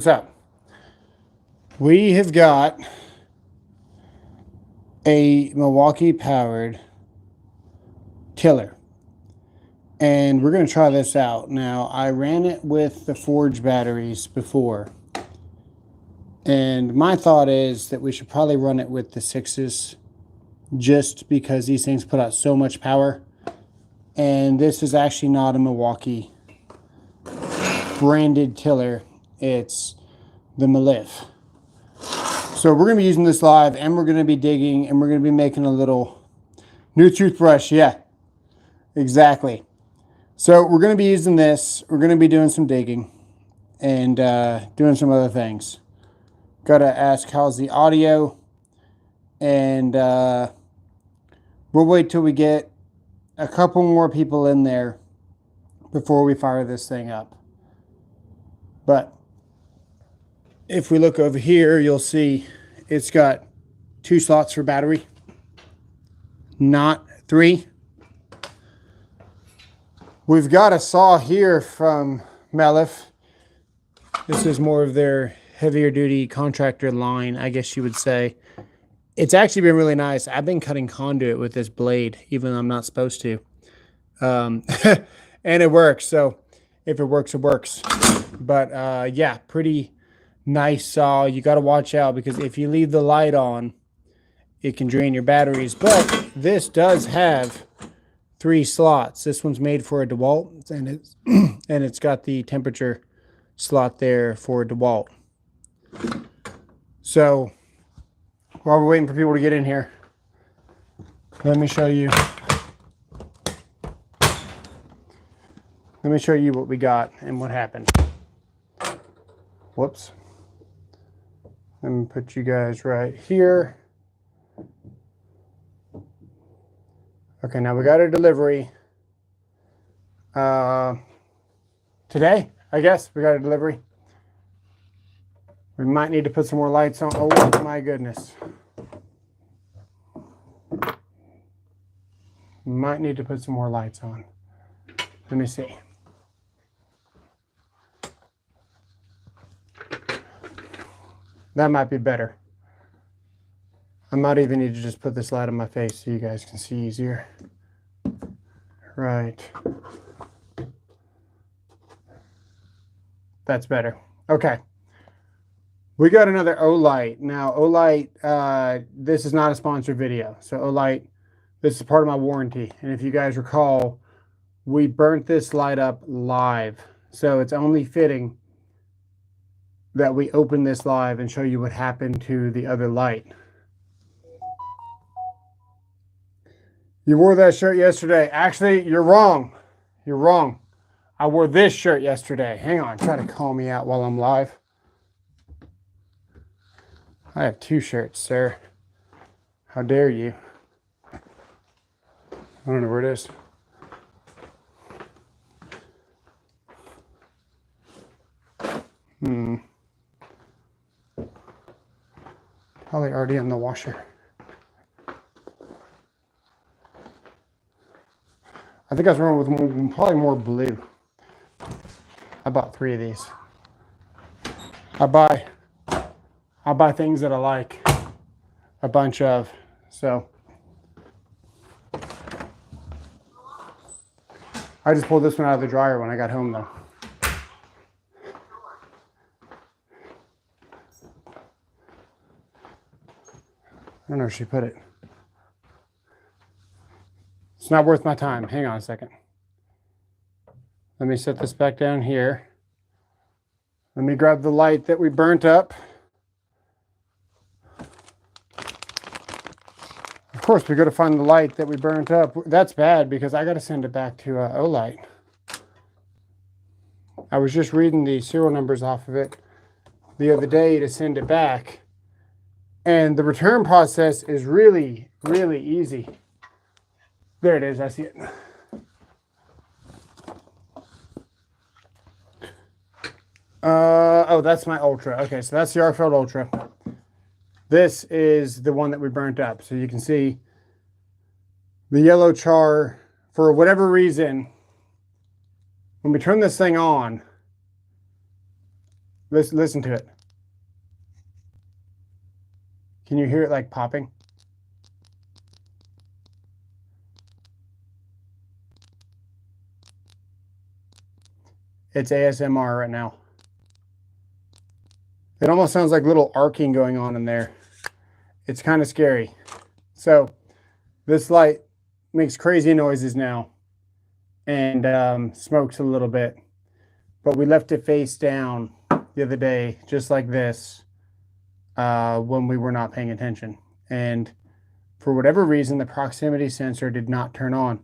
So we have got a Milwaukee powered tiller, and we're going to try this out. Now, I ran it with the Forge batteries before, and my thought is that we should probably run it with the 6s just because these things put out so much power. And this is actually not a Milwaukee branded tiller. It's the Malif. So we're going to be using this live, and we're going to be digging, and we're going to be making a little new toothbrush. Yeah, exactly. So we're going to be using this. We're going to be doing some digging and doing some other things. Got to ask how's the audio, and we'll wait till we get a couple more people in there before we fire this thing up. But if we look over here, you'll see it's got 2 slots for battery, not 3. We've got a saw here from Malif. This is more of their heavier duty contractor line, I guess you would say. It's actually been really nice. I've been cutting conduit with this blade, even though I'm not supposed to. And it works. So if it works, it works. But yeah, pretty nice saw. You got to watch out because if you leave the light on, it can drain your batteries. But this does have 3 slots. This one's made for a DeWalt, and it's got the temperature slot there for a DeWalt. So while we're waiting for people to get in here, let me show you. Let me show you what we got and what happened. Whoops. Let me put you guys right here. Okay, now we got a delivery. Today, I guess, we got a delivery. We might need to put some more lights on. Oh my goodness. Might need to put some more lights on. Let me see. That might be better. I might even need to just put this light on my face so you guys can see easier. Right. That's better. Okay. We got another Olight. Now, Olight, this is not a sponsored video. So Olight, this is part of my warranty. And if you guys recall, we burnt this light up live. So it's only fitting that we open this live and show you what happened to the other light. You wore that shirt yesterday. Actually, you're wrong. You're wrong. I wore this shirt yesterday. Hang on, try to call me out while I'm live. I have 2 shirts, sir. How dare you? I don't know where it is. Probably already in the washer. I think I was running with probably more blue. I bought 3 of these. I buy things that I like a bunch of. So I just pulled this one out of the dryer when I got home though. I don't know where she put it. It's not worth my time. Hang on a second. Let me set this back down here. Let me grab the light that we burnt up. Of course, we got to find the light that we burnt up. That's bad because I got to send it back to Olight. I was just reading the serial numbers off of it the other day to send it back. And the return process is really, really easy. There it is. I see it. Oh, that's my Ultra. Okay, so that's the Arcfeld Ultra. This is the one that we burnt up. So you can see the yellow char, for whatever reason, when we turn this thing on, Listen to it. Can you hear it like popping? It's ASMR right now. It almost sounds like little arcing going on in there. It's kind of scary. So this light makes crazy noises now and smokes a little bit. But we left it face down the other day, just like this, when we were not paying attention. And for whatever reason, the proximity sensor did not turn on.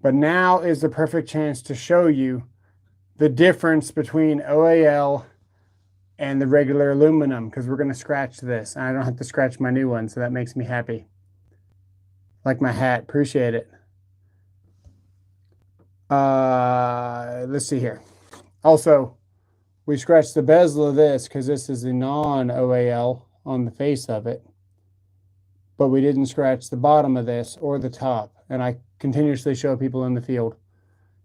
But now is the perfect chance to show you the difference between OAL and the regular aluminum, because we're going to scratch this. And I don't have to scratch my new one, so that makes me happy. Like my hat. Appreciate it. Let's see here. Also, we scratched the bezel of this because this is the non-OAL on the face of it. But we didn't scratch the bottom of this or the top. And I continuously show people in the field,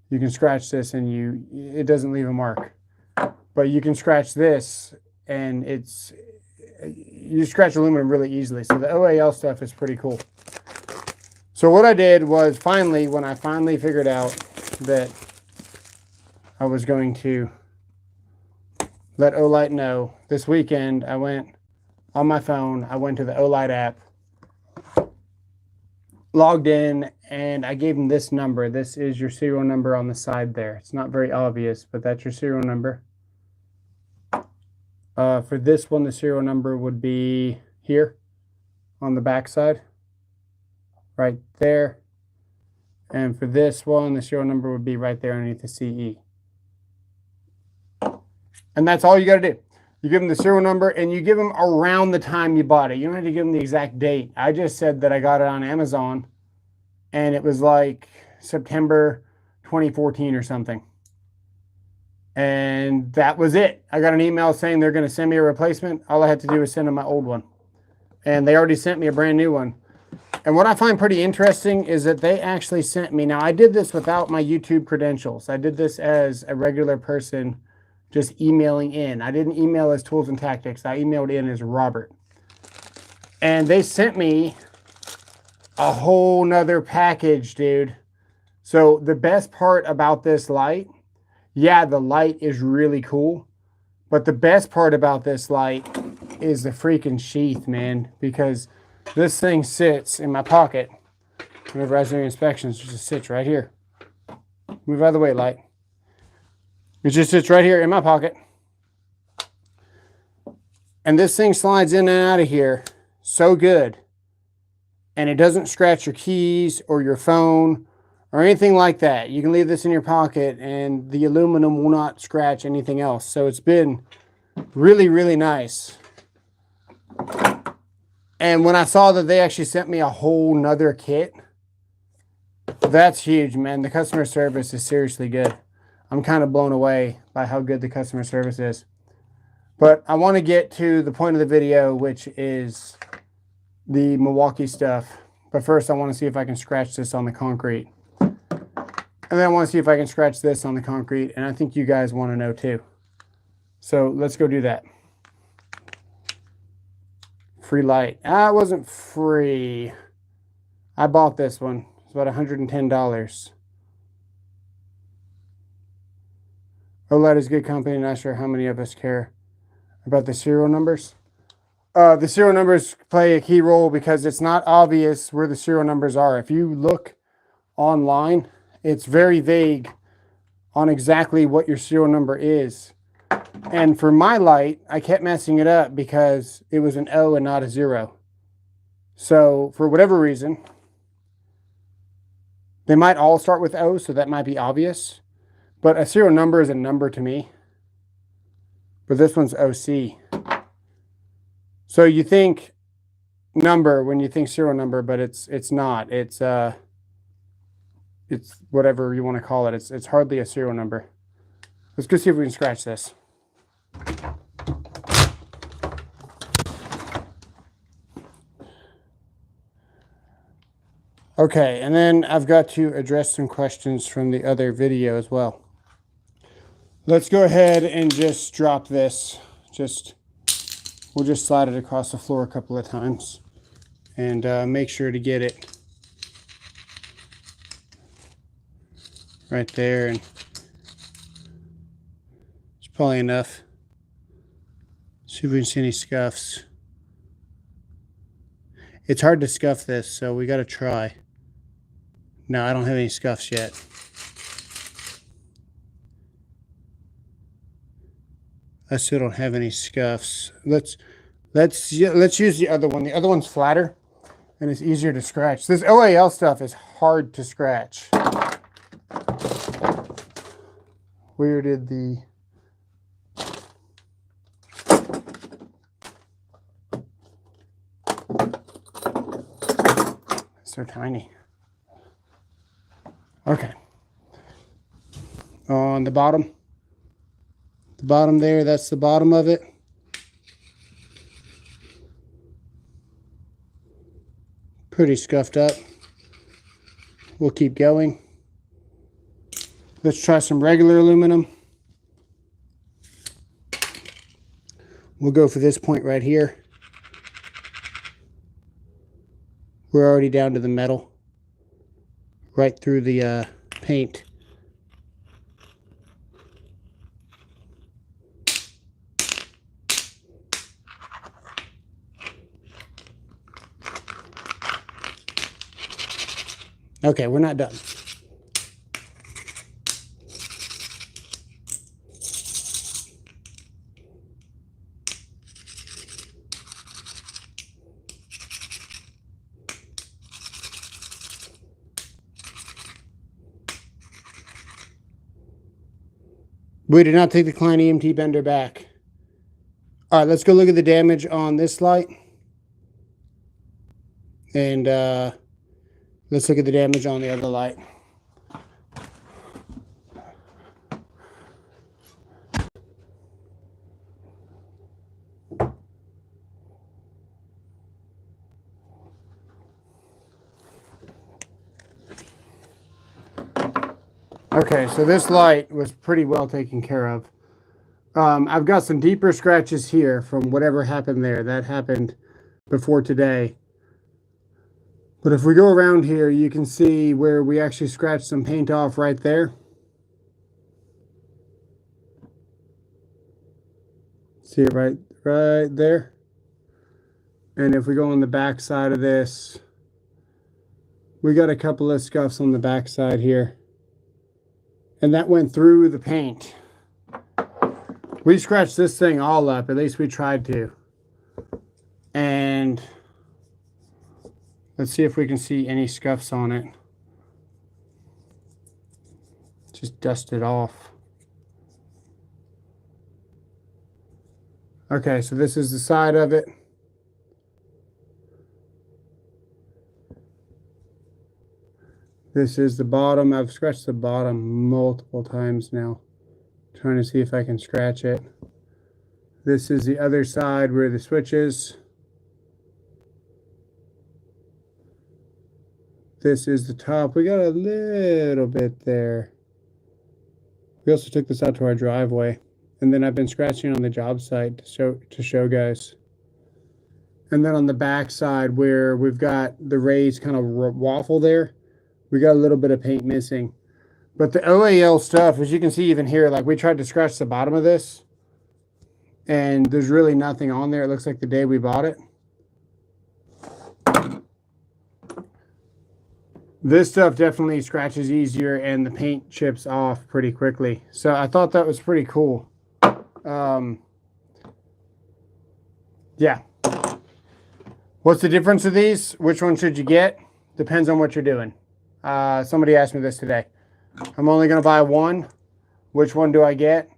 you can scratch this and it doesn't leave a mark. But you can scratch this and you scratch aluminum really easily. So the OAL stuff is pretty cool. So what I did was when I finally figured out that I was going to let Olight know, this weekend I went on my phone, I went to the Olight app, logged in, and I gave them this number. This is your serial number on the side there. It's not very obvious, but that's your serial number. For this one, the serial number would be here on the back side, right there. And for this one, the serial number would be right there underneath the CE. And that's all you got to do. You give them the serial number and you give them around the time you bought it. You don't have to give them the exact date. I just said that I got it on Amazon and it was like September 2014 or something. And that was it. I got an email saying they're going to send me a replacement. All I had to do was send them my old one. And they already sent me a brand new one. And what I find pretty interesting is that they actually sent me, now I did this without my YouTube credentials. I did this as a regular person just emailing in. I didn't email as Tools and Tactics. I emailed in as Robert. And they sent me a whole nother package, dude. So the best part about this light, yeah, the light is really cool. But the best part about this light is the freaking sheath, man. Because this thing sits in my pocket whenever I was doing inspections. It just sits right here. Move out of the way, light. It just sits right here in my pocket. And this thing slides in and out of here so good. And it doesn't scratch your keys or your phone or anything like that. You can leave this in your pocket and the aluminum will not scratch anything else. So it's been really, really nice. And when I saw that they actually sent me a whole nother kit, that's huge, man. The customer service is seriously good. I'm kind of blown away by how good the customer service is. But I want to get to the point of the video, which is the Milwaukee stuff. But first, I want to see if I can scratch this on the concrete. And then I want to see if I can scratch this on the concrete. And I think you guys want to know too. So let's go do that. Free light. It wasn't free. I bought this one. It's about $110. OLED is good company. Not sure how many of us care about the serial numbers. The serial numbers play a key role because it's not obvious where the serial numbers are. If you look online, it's very vague on exactly what your serial number is. And for my light, I kept messing it up because it was an O and not a 0. So for whatever reason, they might all start with O, so that might be obvious. But a serial number is a number to me. But this one's OC. So you think number when you think serial number, but it's not. It's whatever you want to call it. It's hardly a serial number. Let's go see if we can scratch this. Okay, and then I've got to address some questions from the other video as well. Let's go ahead and just drop this we'll just slide it across the floor a couple of times and make sure to get it right there. And it's probably enough. See if we can see any scuffs. It's hard to scuff this, so we got to try. No, I don't have any scuffs yet. I still don't have any scuffs. Let's use the other one. The other one's flatter and it's easier to scratch. This OAL stuff is hard to scratch. Where did the... So tiny. Okay. On the bottom there, that's the bottom of it. Pretty scuffed up. We'll keep going. Let's try some regular aluminum. We'll go for this point right here. We're already down to the metal, right through the paint. Okay, we're not done. We did not take the Klein EMT bender back. All right, let's go look at the damage on this light. And let's look at the damage on the other light. Okay, so this light was pretty well taken care of. I've got some deeper scratches here from whatever happened there. That happened before today. But if we go around here, you can see where we actually scratched some paint off right there. See it right there. And if we go on the back side of this, we got a couple of scuffs on the back side here. And that went through the paint. We scratched this thing all up, at least we tried to. And let's see if we can see any scuffs on it. Just dust it off. Okay, so this is the side of it. This is the bottom. I've scratched the bottom multiple times now, trying to see if I can scratch it. This is the other side where the switch is. This is the top. We got a little bit there. We also took this out to our driveway. And then I've been scratching on the job site to show guys. And then on the back side where we've got the raised kind of waffle there, we got a little bit of paint missing. But the OAL stuff, as you can see even here, like we tried to scratch the bottom of this and there's really nothing on there. It looks like the day we bought it. This stuff definitely scratches easier and the paint chips off pretty quickly. So I thought that was pretty cool. Yeah. What's the difference of these? Which one should you get? Depends on what you're doing. Somebody asked me this today. I'm only going to buy one. Which one do I get?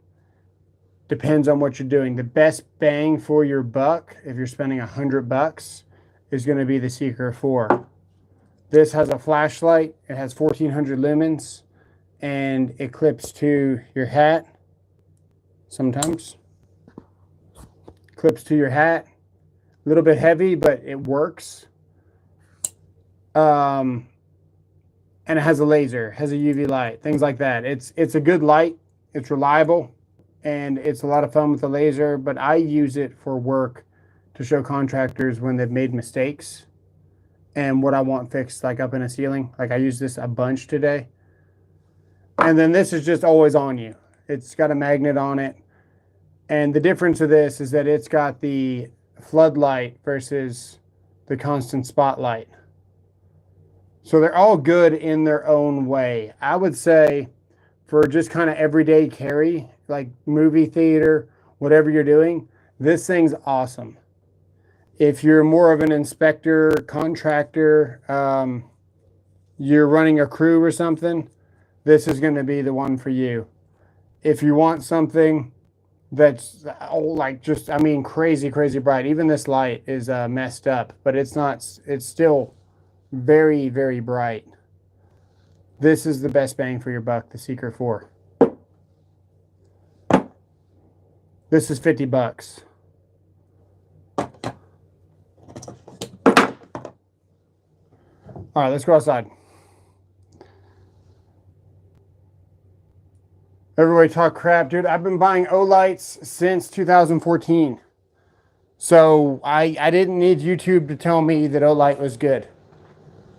Depends on what you're doing. The best bang for your buck, if you're spending $100, is going to be the Seeker 4. This has a flashlight. It has 1400 lumens, and it clips to your hat. Sometimes clips to your hat. A little bit heavy, but it works. And it has a laser, has a UV light, things like that. It's a good light. It's reliable. and it's a lot of fun with the laser, but I use it for work to show contractors when they've made mistakes and what I want fixed, like up in a ceiling. Like I use this a bunch today. And then this is just always on you. It's got a magnet on it. And the difference of this is that it's got the floodlight versus the constant spotlight. So they're all good in their own way. I would say for just kind of everyday carry, like movie theater, whatever you're doing, this thing's awesome. If you're more of an inspector, contractor, you're running a crew or something, this is going to be the one for you. If you want something that's like just, I mean, crazy bright. Even this light is messed up, but it's not, it's still very, very bright. This is the best bang for your buck, the Secret 4. This is $50. All right, let's go outside. Everybody talk crap, dude. I've been buying Olights since 2014. So I didn't need YouTube to tell me that Olight was good.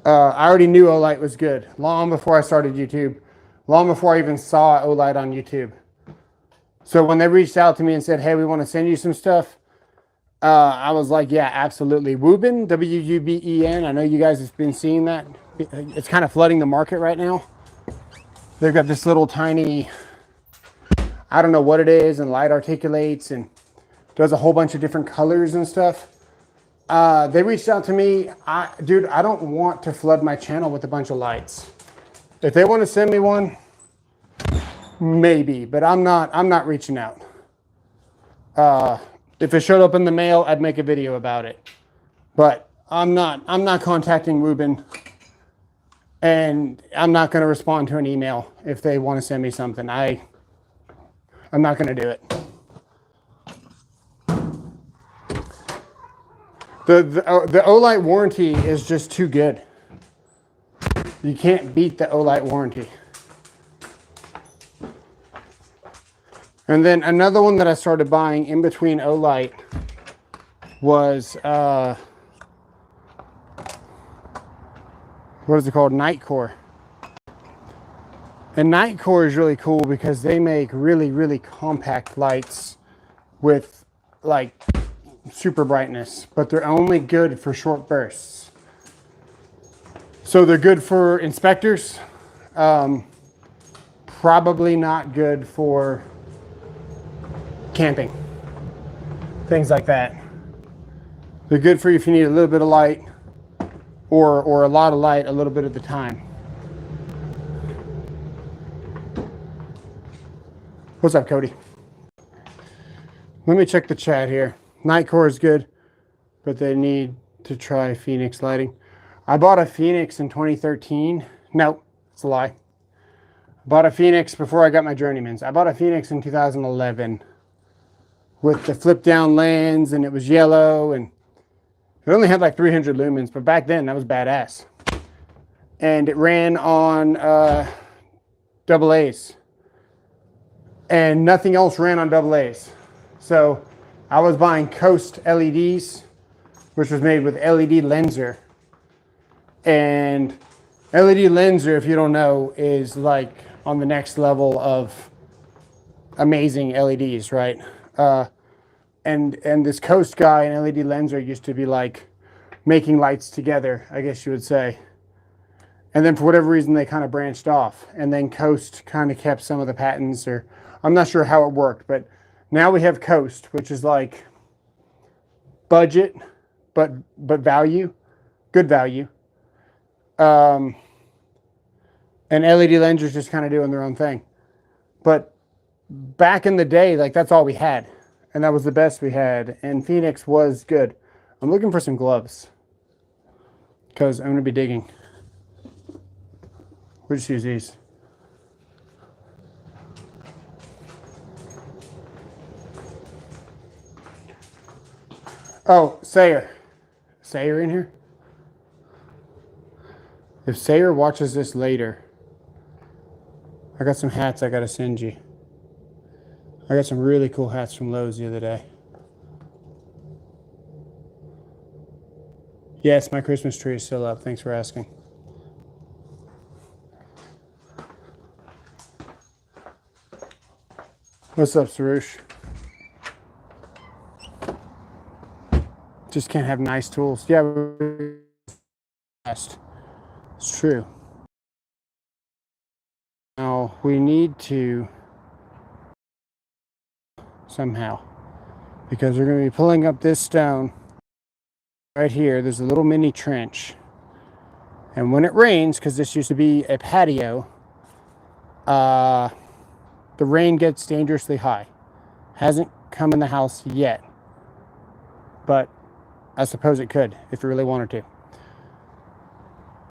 I already knew Olight was good long before I started YouTube, long before I even saw Olight on YouTube. So when they reached out to me and said, hey, we want to send you some stuff, I was like, yeah, absolutely. Wuben, W-U-B-E-N. I know you guys have been seeing that. It's kind of flooding the market right now. They've got this little tiny, I don't know what it is, and light articulates and does a whole bunch of different colors and stuff. They reached out to me. Dude, I don't want to flood my channel with a bunch of lights. If they want to send me one, maybe, but I'm not reaching out. If it showed up in the mail, I'd make a video about it. But I'm not contacting Wuben, and I'm not going to respond to an email if they want to send me something. I'm not going to do it. The Olight warranty is just too good. You can't beat the Olight warranty. And then another one that I started buying in between Olight was, what is it called? Nightcore. And Nightcore is really cool because they make really compact lights with like super brightness, but they're only good for short bursts. So they're good for inspectors. Probably not good for camping, things like that. They're good for you if you need a little bit of light or a lot of light a little bit at the time. What's up, Cody? Let me check the chat here. Nightcore is good, but they need to try Phoenix lighting. I bought a Phoenix in 2013. No, it's a lie. I bought a Phoenix before I got my Journeymans. I bought a Phoenix in 2011 with the flip down lens, and it was yellow, and it only had like 300 lumens, but back then that was badass. And it ran on AA's, and nothing else ran on AA's. So I was buying Coast LEDs, which was made with LED Lenser. And LED Lenser, if you don't know, is like on the next level of amazing LEDs, right? And this Coast guy and LED Lenser used to be like making lights together, I guess you would say. And then for whatever reason, they kind of branched off. And then Coast kind of kept some of the patents, or I'm not sure how it worked, but now we have Coast, which is like budget, but value, good value. And LED Lenser's just kind of doing their own thing. But back in the day, like that's all we had. And that was the best we had. And Phoenix was good. I'm looking for some gloves because I'm going to be digging. We'll just use these. Oh, Sayer. Sayer in here? If Sayer watches this later, I got some hats I got to send you. I got some really cool hats from Lowe's the other day. Yes, my Christmas tree is still up. Thanks for asking. What's up, Sarush? Just can't have nice tools. Yeah, it's true. Now we need to somehow, because we're going to be pulling up this stone right here. There's a little mini trench, and when it rains, because this used to be a patio, the rain gets dangerously high. Hasn't come in the house yet, but I suppose it could if it really wanted to.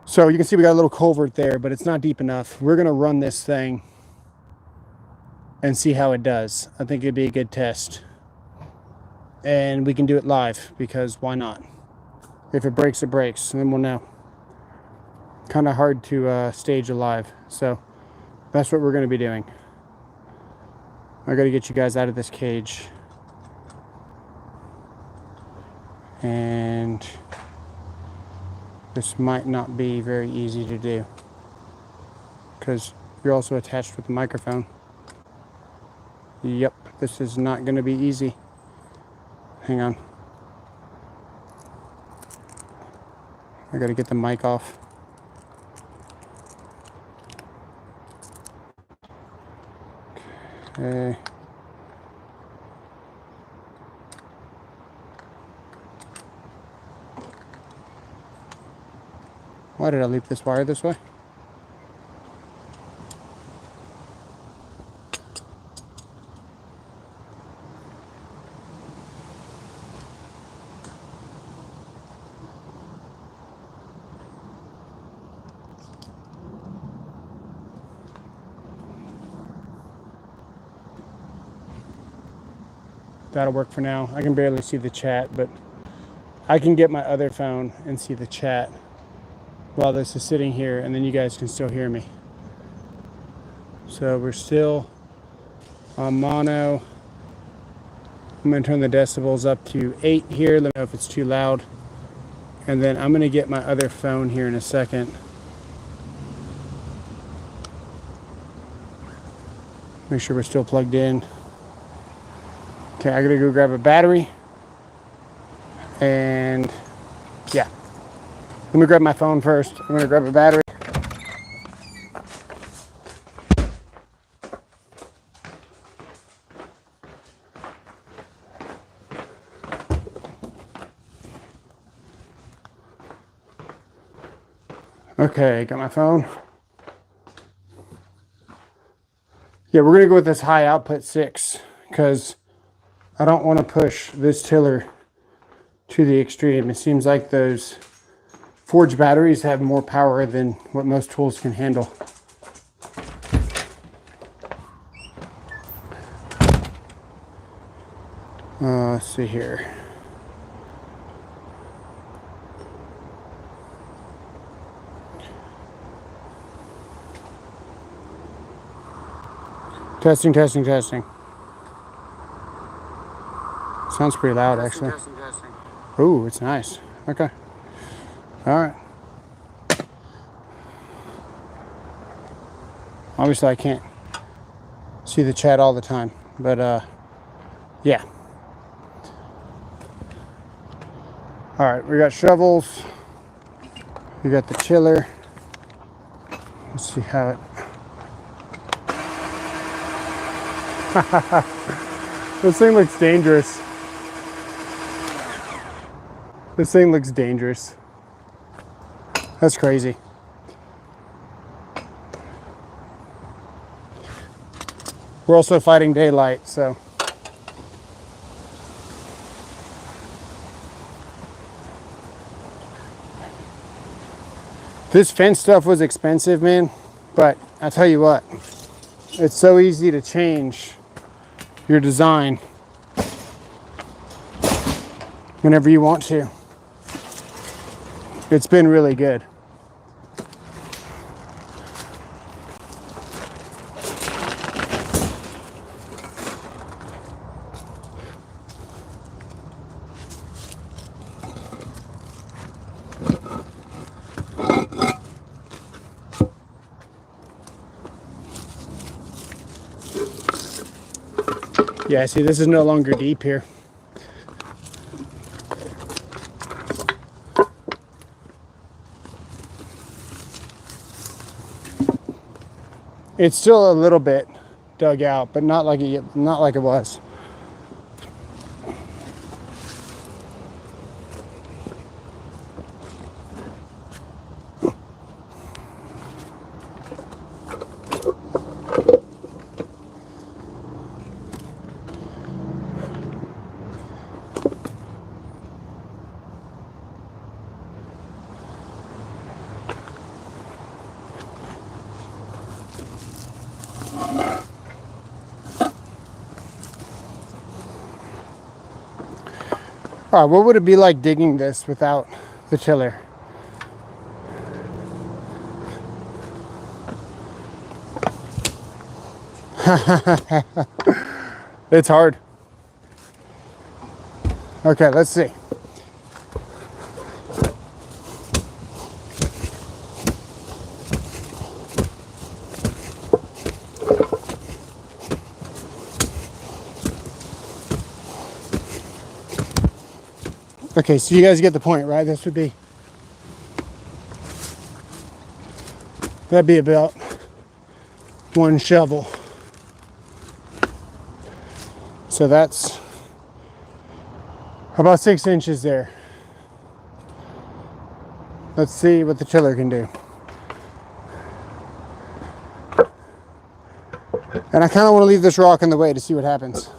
So you can see we got a little culvert there, but it's not deep enough. We're gonna run this thing and see how it does. I think it'd be a good test. And we can do it live, because why not? If it breaks, it breaks, and then we'll know. Kind of hard to stage a live, so that's what we're gonna be doing. I gotta get you guys out of this cage. And this might not be very easy to do, because you're also attached with the microphone. Yep, this is not going to be easy. Hang on. I got to get the mic off. Okay. Why did I loop this wire this way? That'll work for now. I can barely see the chat, but I can get my other phone and see the chat while this is sitting here, and then you guys can still hear me. So we're still on mono. I'm going to turn the decibels up to 8 here. Let me know if it's too loud. And then I'm going to get my other phone here in a second. Make sure we're still plugged in. Okay, I got to go grab a battery. And yeah. Let me grab my phone first. I'm going to grab a battery. Okay, got my phone. Yeah, we're going to go with this high output 6, because I don't want to push this tiller to the extreme. It seems like those forged batteries have more power than what most tools can handle. Let's see here. Testing, testing, testing. Sounds pretty loud, actually. Testing, testing. Ooh, it's nice. Okay. All right. Obviously, I can't see the chat all the time, but yeah. All right, we got shovels. We got the tiller. Let's see how it. This thing looks dangerous. This thing looks dangerous. That's crazy. We're also fighting daylight, so. This fence stuff was expensive, man, but I tell you what, it's so easy to change your design whenever you want to. It's been really good. Yeah, see, this is no longer deep here. It's still a little bit dug out, but not like it was. All right, what would it be like digging this without the tiller? It's hard. Okay, let's see. Okay, so you guys get the point, right? That'd be about one shovel. So that's about 6 inches there. Let's see what the tiller can do. And I kind of want to leave this rock in the way to see what happens.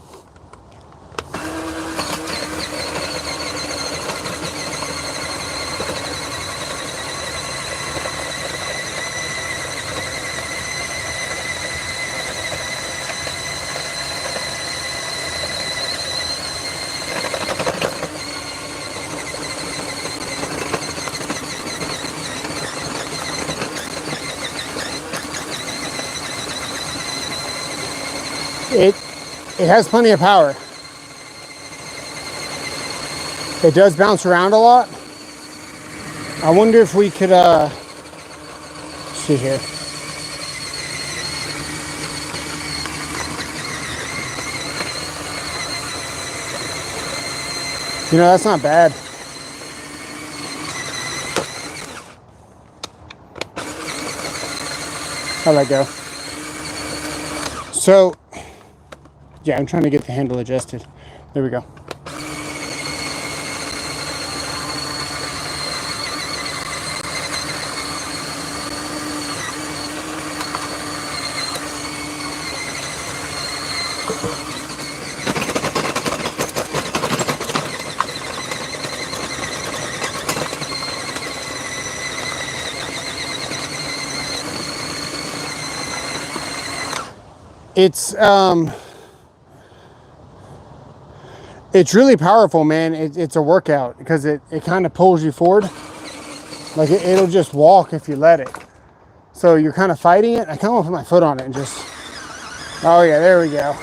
It has plenty of power. It does bounce around a lot. I wonder if we could see here. You know, that's not bad. I'll let go. So, yeah, I'm trying to get the handle adjusted. There we go. It's really powerful, man. It's a workout because it kind of pulls you forward. Like it'll just walk if you let it. So you're kind of fighting it. I kind of want to put my foot on it and just, oh yeah, there we go.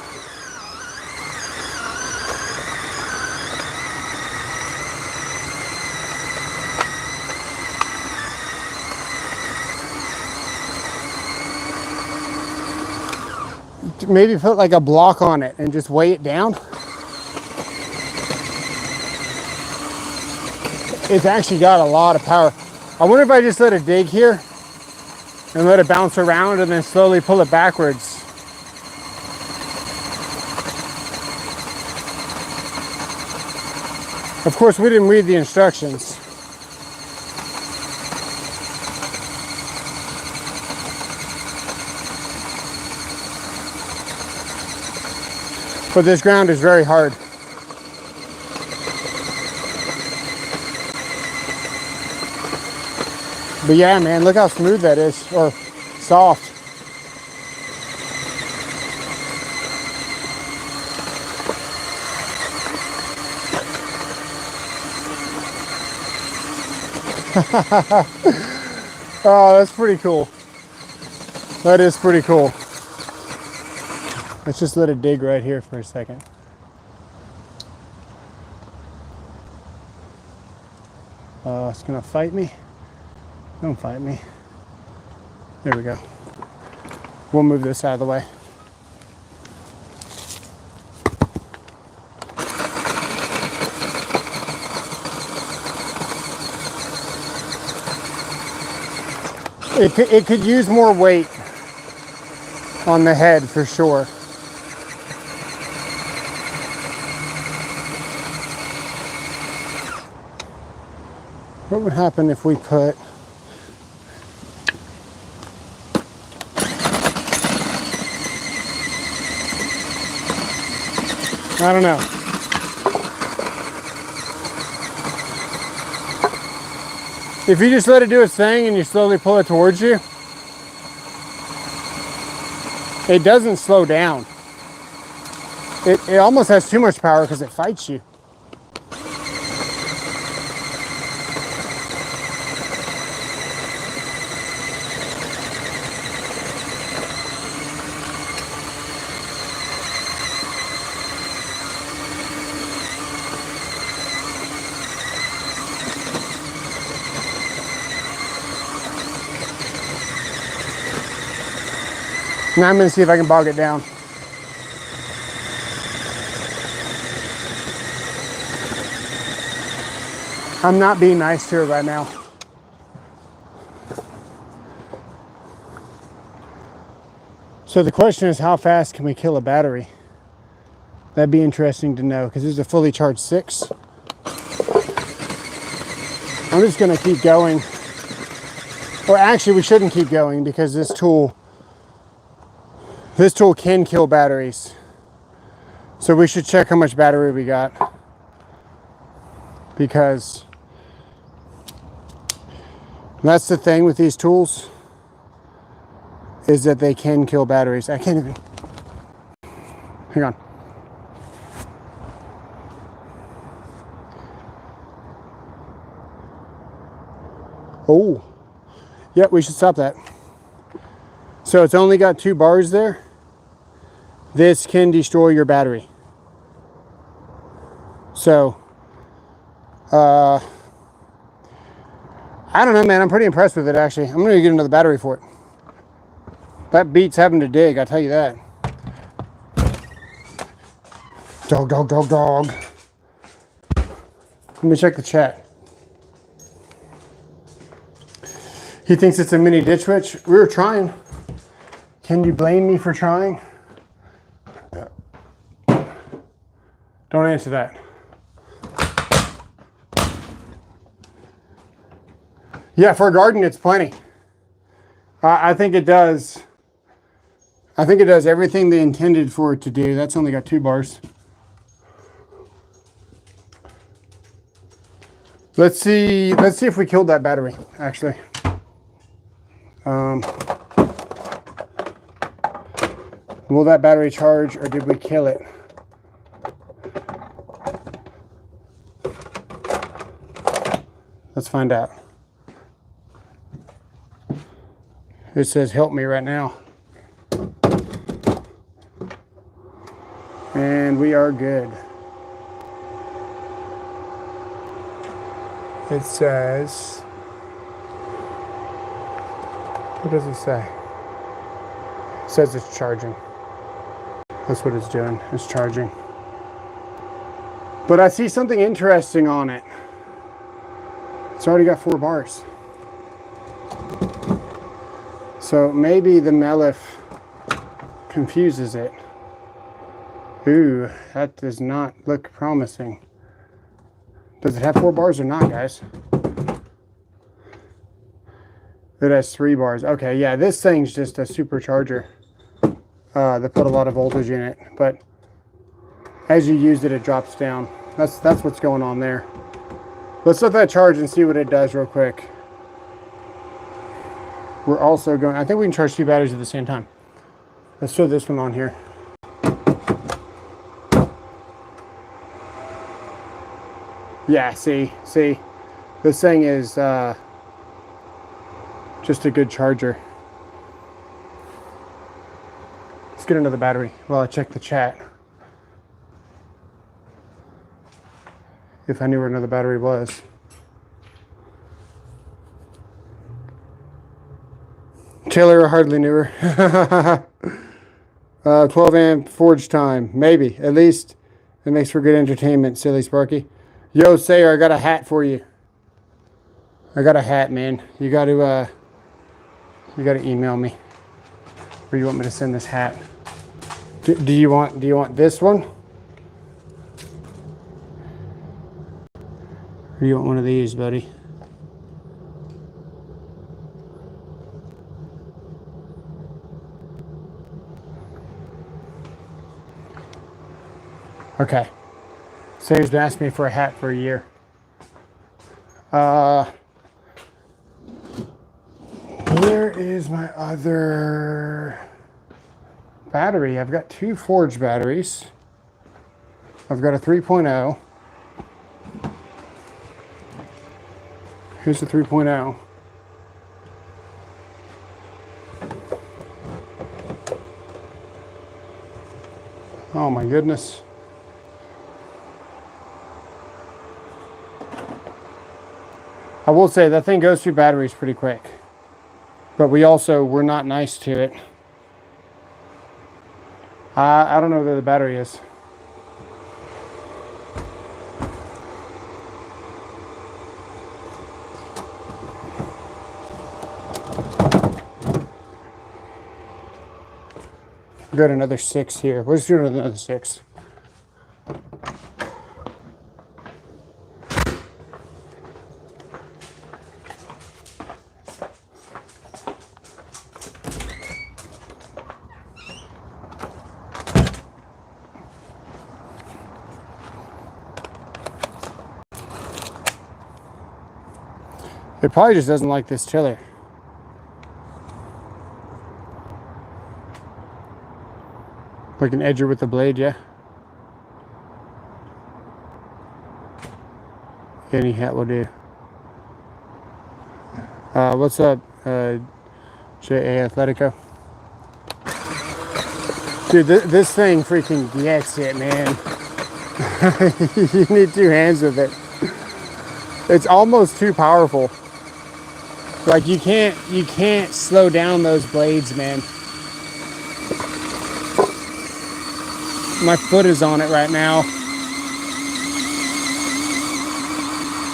Maybe put like a block on it and just weigh it down. It's actually got a lot of power. I wonder if I just let it dig here and let it bounce around and then slowly pull it backwards. Of course, we didn't read the instructions. But this ground is very hard. But yeah, man, look how smooth that is, or soft. Oh, that's pretty cool. That is pretty cool. Let's just let it dig right here for a second. It's gonna fight me. Don't fight me. There we go. We'll move this out of the way. It could use more weight on the head for sure. What would happen if we put I don't know. If you just let it do its thing and you slowly pull it towards you, it doesn't slow down. It almost has too much power because it fights you. Now I'm going to see if I can bog it down. I'm not being nice to her right now. So the question is, how fast can we kill a battery? That'd be interesting to know, because this is a fully charged 6. I'm just going to keep going. Well, actually, we shouldn't keep going, because this tool can kill batteries. So we should check how much battery we got, because that's the thing with these tools, is that they can kill batteries. I can't even, hang on. Oh, yeah, we should stop that. So it's only got 2 bars there. This can destroy your battery. So, I don't know, man. I'm pretty impressed with it, actually. I'm going to get another battery for it. That beats having to dig, I tell you that. Dog, dog, dog, dog. Let me check the chat. He thinks it's a mini ditch witch. We were trying. Can you blame me for trying? Don't answer that. Yeah, for a garden, it's plenty. I think it does. I think it does everything they intended for it to do. That's only got 2 bars. Let's see if we killed that battery, actually. Will that battery charge, or did we kill it? Let's find out. It says help me right now. And we are good. It says, what does it say? It says it's charging. That's what it's doing, it's charging. But I see something interesting on it. It's already got 4 bars. So maybe the Melif confuses it. Ooh, that does not look promising. Does it have 4 bars or not, guys? It has 3 bars. Okay, yeah, this thing's just a supercharger. They put a lot of voltage in it, but as you use it, it drops down. That's what's going on there. Let's let that charge and see what it does real quick. We're also going, I think we can charge 2 batteries at the same time. Let's throw this one on here. Yeah, see, this thing is just a good charger. Let's get another battery while I check the chat. If I knew where another battery was. Taylor hardly knew her. 12 amp forge time, maybe. At least it makes for good entertainment, silly Sparky. Yo, Sayer, I got a hat for you. I got a hat, man. You got to You got to email me. Or you want me to send this hat? Do you want this one? Or do you want one of these, buddy? Okay. So he's been asking me for a hat for a year. Where is my other battery? I've got 2 forged batteries. I've got a 3.0. Here's the 3.0. Oh my goodness. I will say that thing goes through batteries pretty quick. But we're not nice to it. I don't know where the battery is. We got another 6 here. We'll just do another 6. It probably just doesn't like this tiller. Like an edger with the blade, yeah. Any hat will do. What's up, J.A. Atletico? Dude, this thing freaking gets it, man. You need 2 hands with it. It's almost too powerful. Like you can't slow down those blades, man. My foot is on it right now.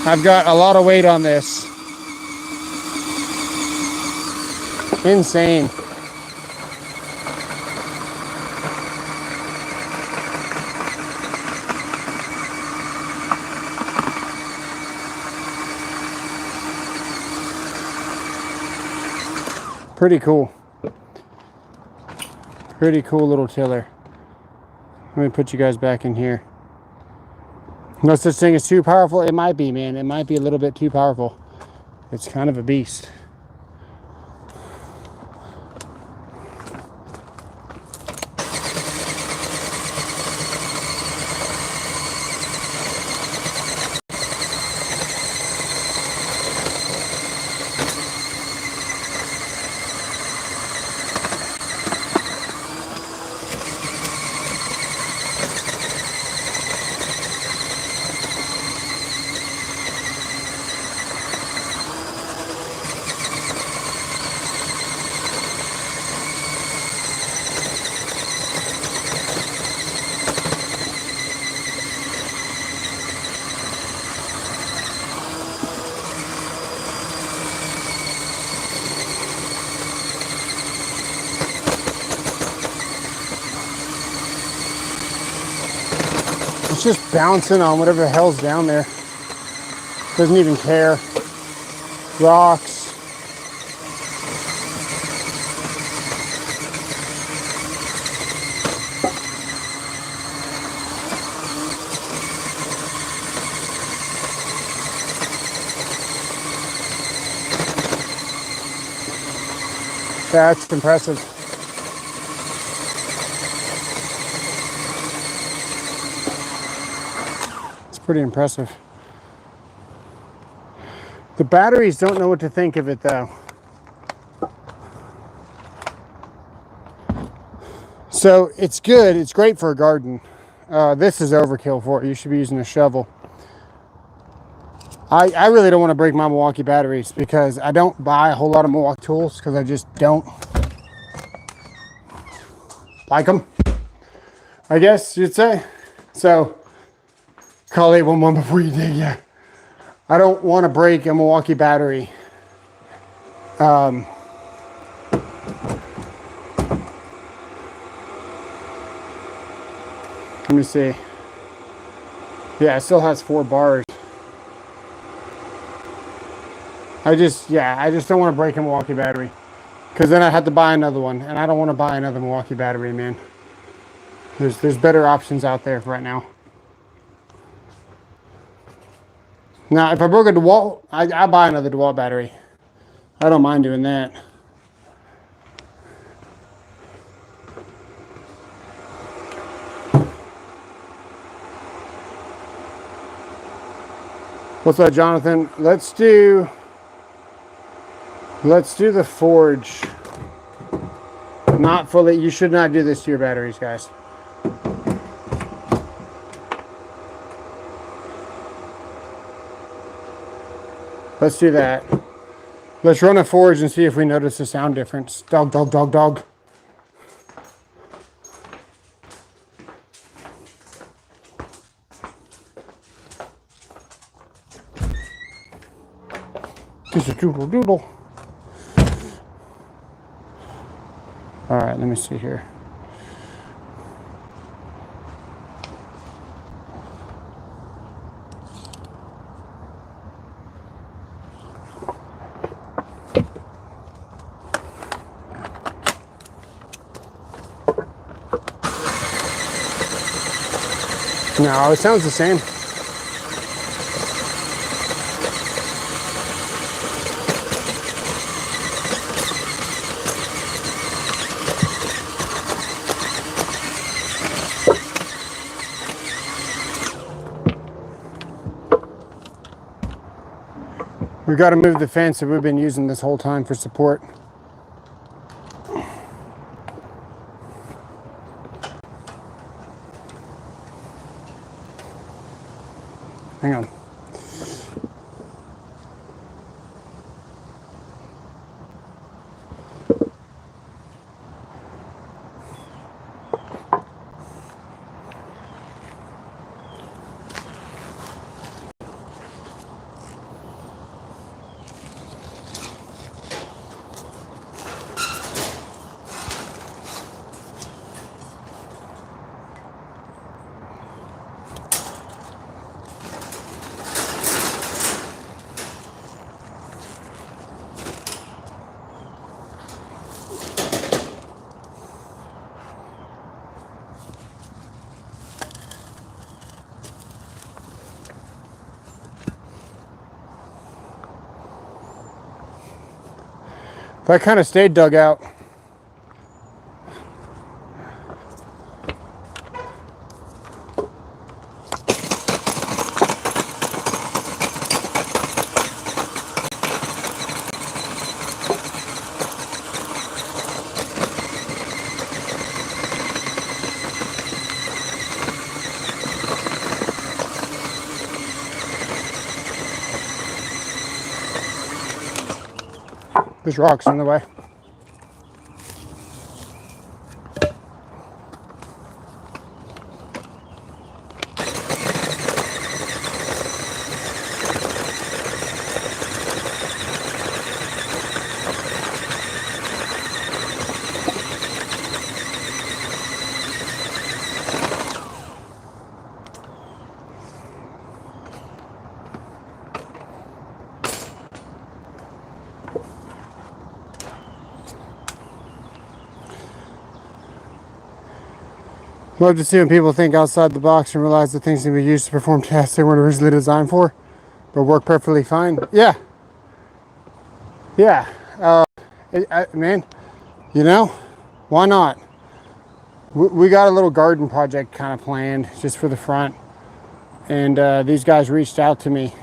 I've got a lot of weight on this. Insane. Pretty cool. Pretty cool little tiller. Let me put you guys back in here. No such thing as too powerful. It might be, man. It might be a little bit too powerful. It's kind of a beast. It's just bouncing on whatever the hell's down there. Doesn't even care. Rocks. That's impressive. It's pretty impressive. The batteries don't know what to think of it though. So it's good, it's great for a garden. This is overkill for it. You should be using a shovel. I really don't want to break my Milwaukee batteries because I don't buy a whole lot of Milwaukee tools because I just don't like them, I guess you'd say. So call 811 before you dig, yeah. I don't want to break a Milwaukee battery. Let me see. Yeah, it still has 4 bars. I just don't want to break a Milwaukee battery. Because then I have to buy another one. And I don't want to buy another Milwaukee battery, man. There's better options out there right now. Now, if I broke a DeWalt, I buy another DeWalt battery. I don't mind doing that. What's up, Jonathan? Let's do the forge. Not fully. You should not do this to your batteries, guys. Let's do that. Let's run a forge and see if we notice a sound difference. Dog, dog, dog, dog. Just a doodle doodle. All right, let me see here. No, it sounds the same. We've got to move the fence that we've been using this whole time for support. Hang on. If I kind of stayed dug out. There's rocks in the way. Love to see when people think outside the box and realize the things can be used to perform tasks they weren't originally designed for, but work perfectly fine. Yeah. Yeah. Man, you know, why not? We got a little garden project kind of planned just for the front. And these guys reached out to me.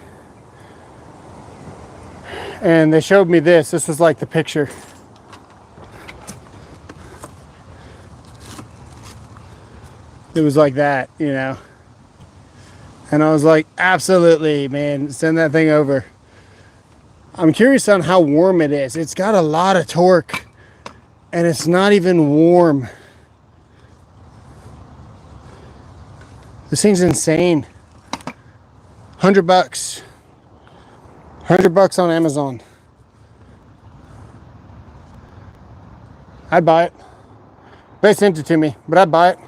And they showed me this. This was like the picture. It was like that, you know. And I was like, absolutely, man, send that thing over. I'm curious on how warm it is. It's got a lot of torque, and it's not even warm. This thing's insane. $100. $100 on Amazon. I'd buy it. They sent it to me, but I'd buy it.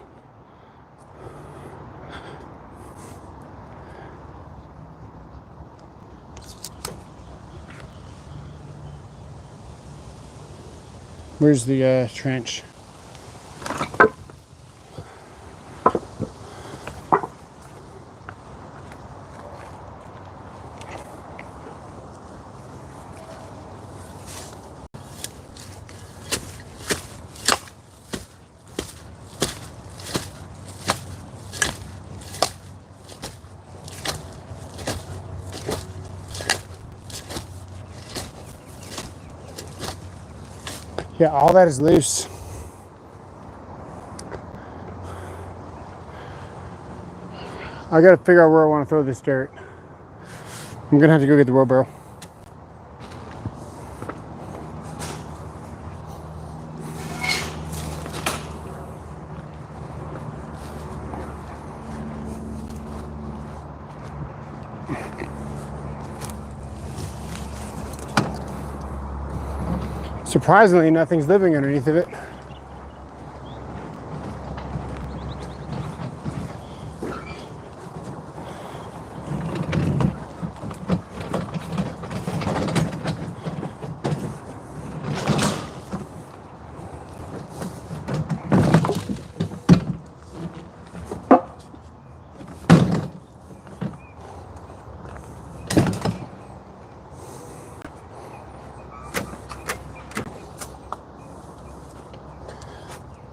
Where's the trench? Yeah, all that is loose. I gotta figure out where I want to throw this dirt. I'm gonna have to go get the wheelbarrow. Surprisingly, nothing's living underneath of it.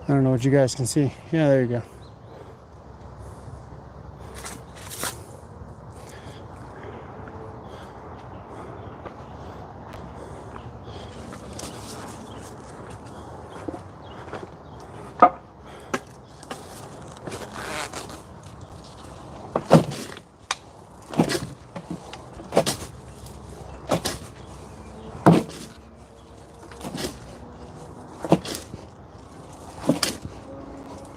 I don't know what you guys can see. Yeah, there you go.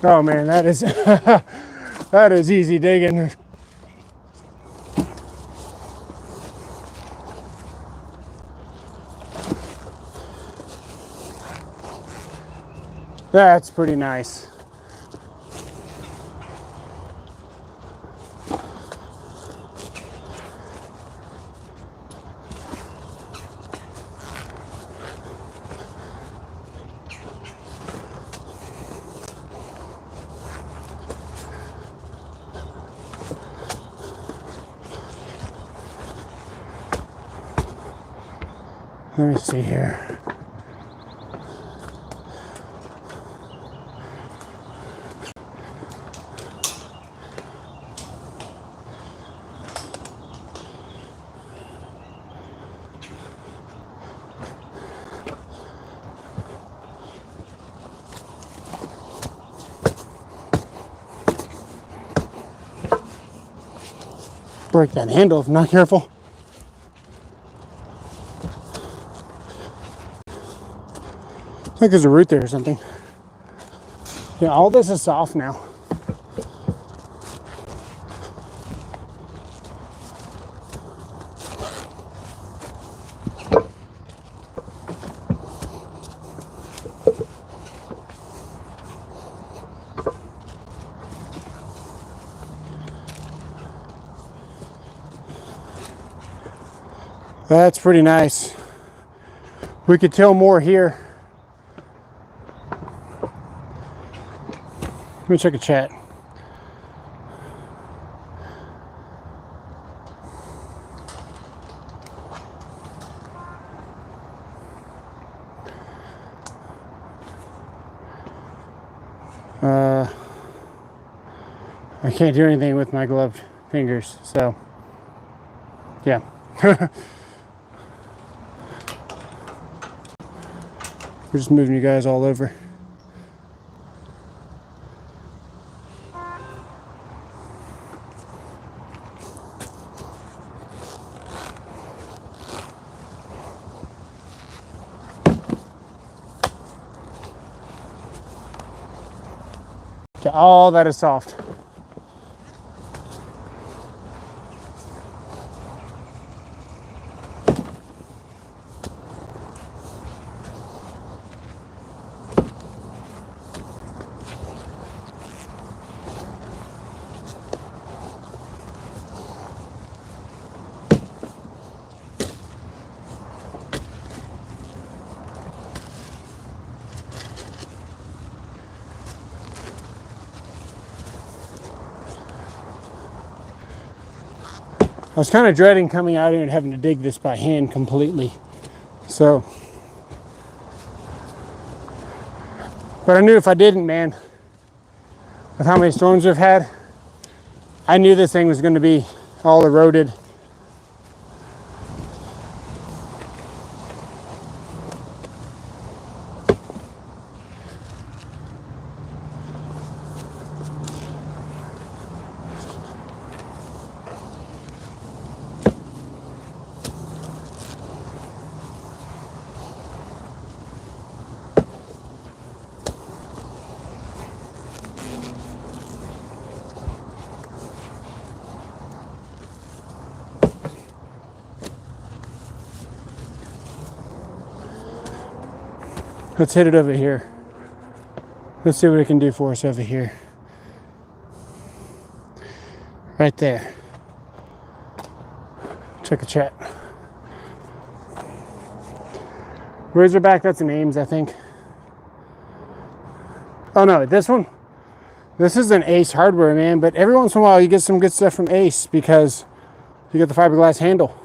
Oh man, that is that is easy digging. That's pretty nice. Let me see here. Break that handle if I'm not careful. I think there's a root there or something. Yeah, all this is soft now. That's pretty nice. We could till more here. Let me check a chat. I can't do anything with my gloved fingers, so yeah. We're just moving you guys all over. Okay, all that is soft. I was kind of dreading coming out here and having to dig this by hand completely. So, but I knew if I didn't, man, with how many storms we've had, I knew this thing was going to be all eroded. Let's hit it over here. Let's see what it can do for us over here. Right there. Check the chat. Razorback, that's an Ames, I think. Oh no, this one? This is an Ace hardware, man, but every once in a while you get some good stuff from Ace because you get the fiberglass handle.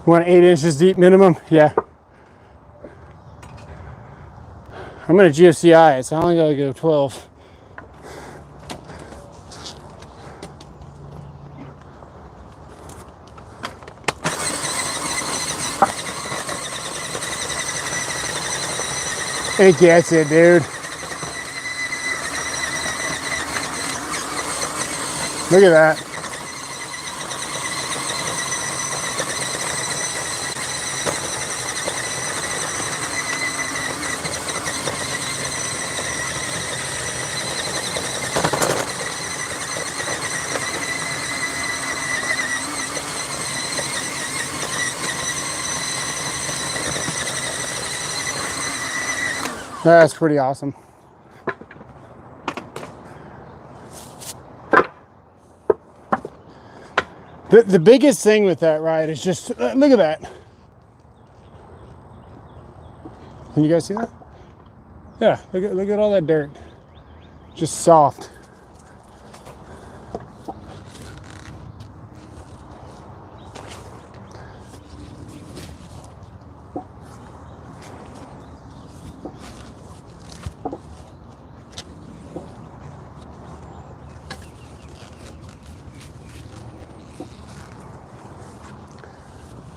You want 8 inches deep minimum? Yeah. I'm gonna GFCI it, so I only gotta go 12. It gets it, dude. Look at that. That's pretty awesome. The biggest thing with that ride is just, look at that. Can you guys see that? Yeah, look at all that dirt. Just soft.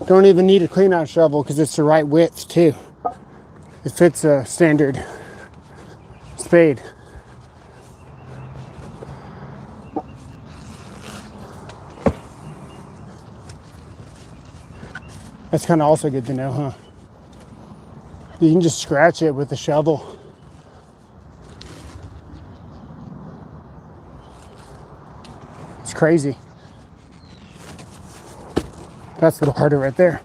Don't even need a clean out shovel because it's the right width too. It fits a standard spade. That's kind of also good to know, huh? You can just scratch it with a shovel. It's crazy. That's a little harder right there.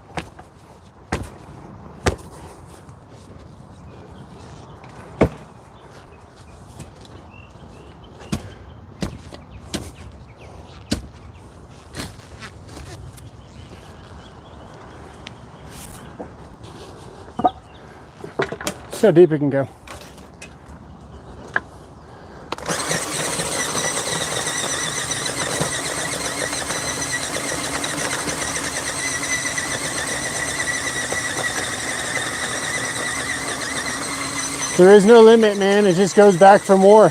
See how deep it can go. There is no limit, man. It just goes back for more.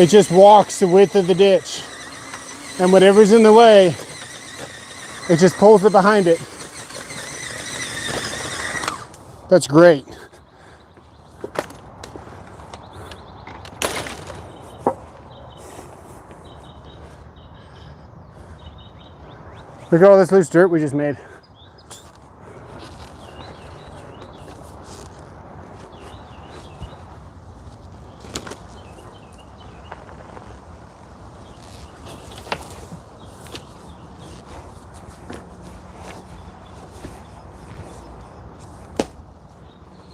It just walks the width of the ditch. And whatever's in the way, it just pulls it behind it. That's great. Look at all this loose dirt we just made.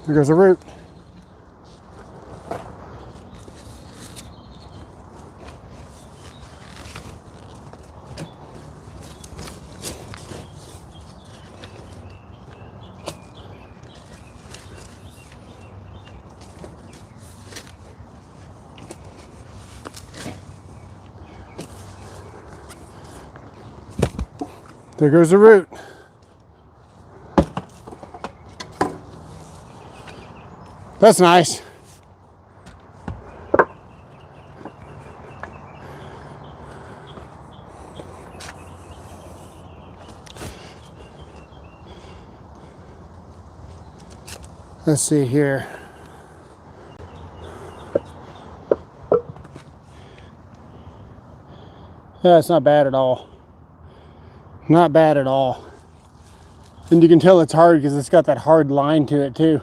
There goes a root. There goes the root. That's nice. Let's see here. Yeah, it's not bad at all. Not bad at all. And you can tell it's hard because it's got that hard line to it too.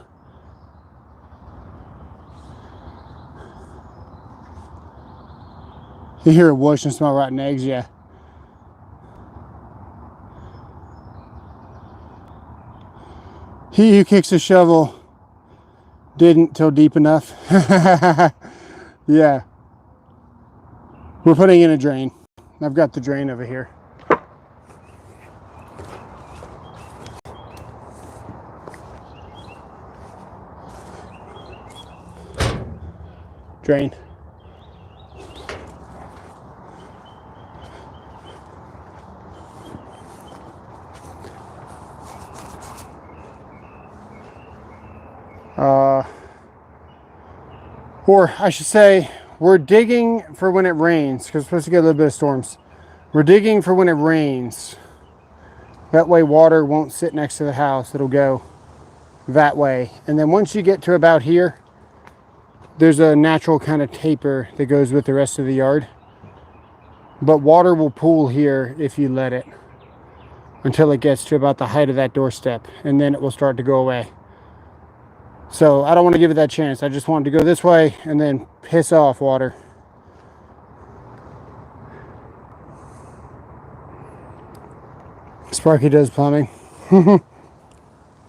You hear a whoosh and smell rotten eggs, yeah. He who kicks a shovel didn't till deep enough. Yeah. We're putting in a drain. I've got the drain over here. Drain. Or I should say, we're digging for when it rains, because we're supposed to get a little bit of storms. We're digging for when it rains. That way water won't sit next to the house. It'll go that way. And then once you get to about here, there's a natural kind of taper that goes with the rest of the yard. But water will pool here if you let it, until it gets to about the height of that doorstep, and then it will start to go away. So I don't want to give it that chance. I just wanted to go this way and then piss off water. Sparky does plumbing.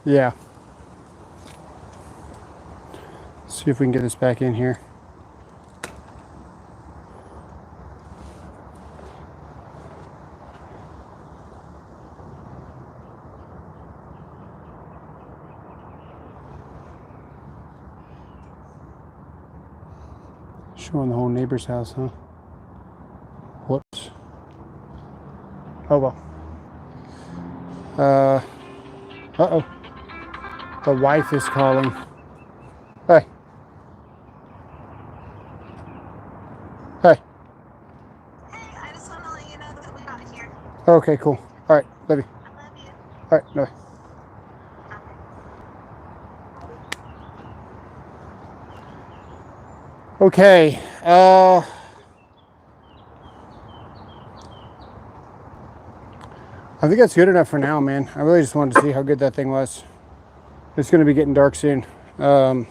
Yeah. Let's see if we can get this back in here. Showing the whole neighbor's house, huh? Whoops. Oh well. Uh-oh. The wife is calling. Hey. Hey. Hey, I just want to let you know that we got here. Okay, cool. All right, love you. I love you. All right, bye. Okay, I think that's good enough for now, man. I really just wanted to see how good that thing was. It's going to be getting dark soon. I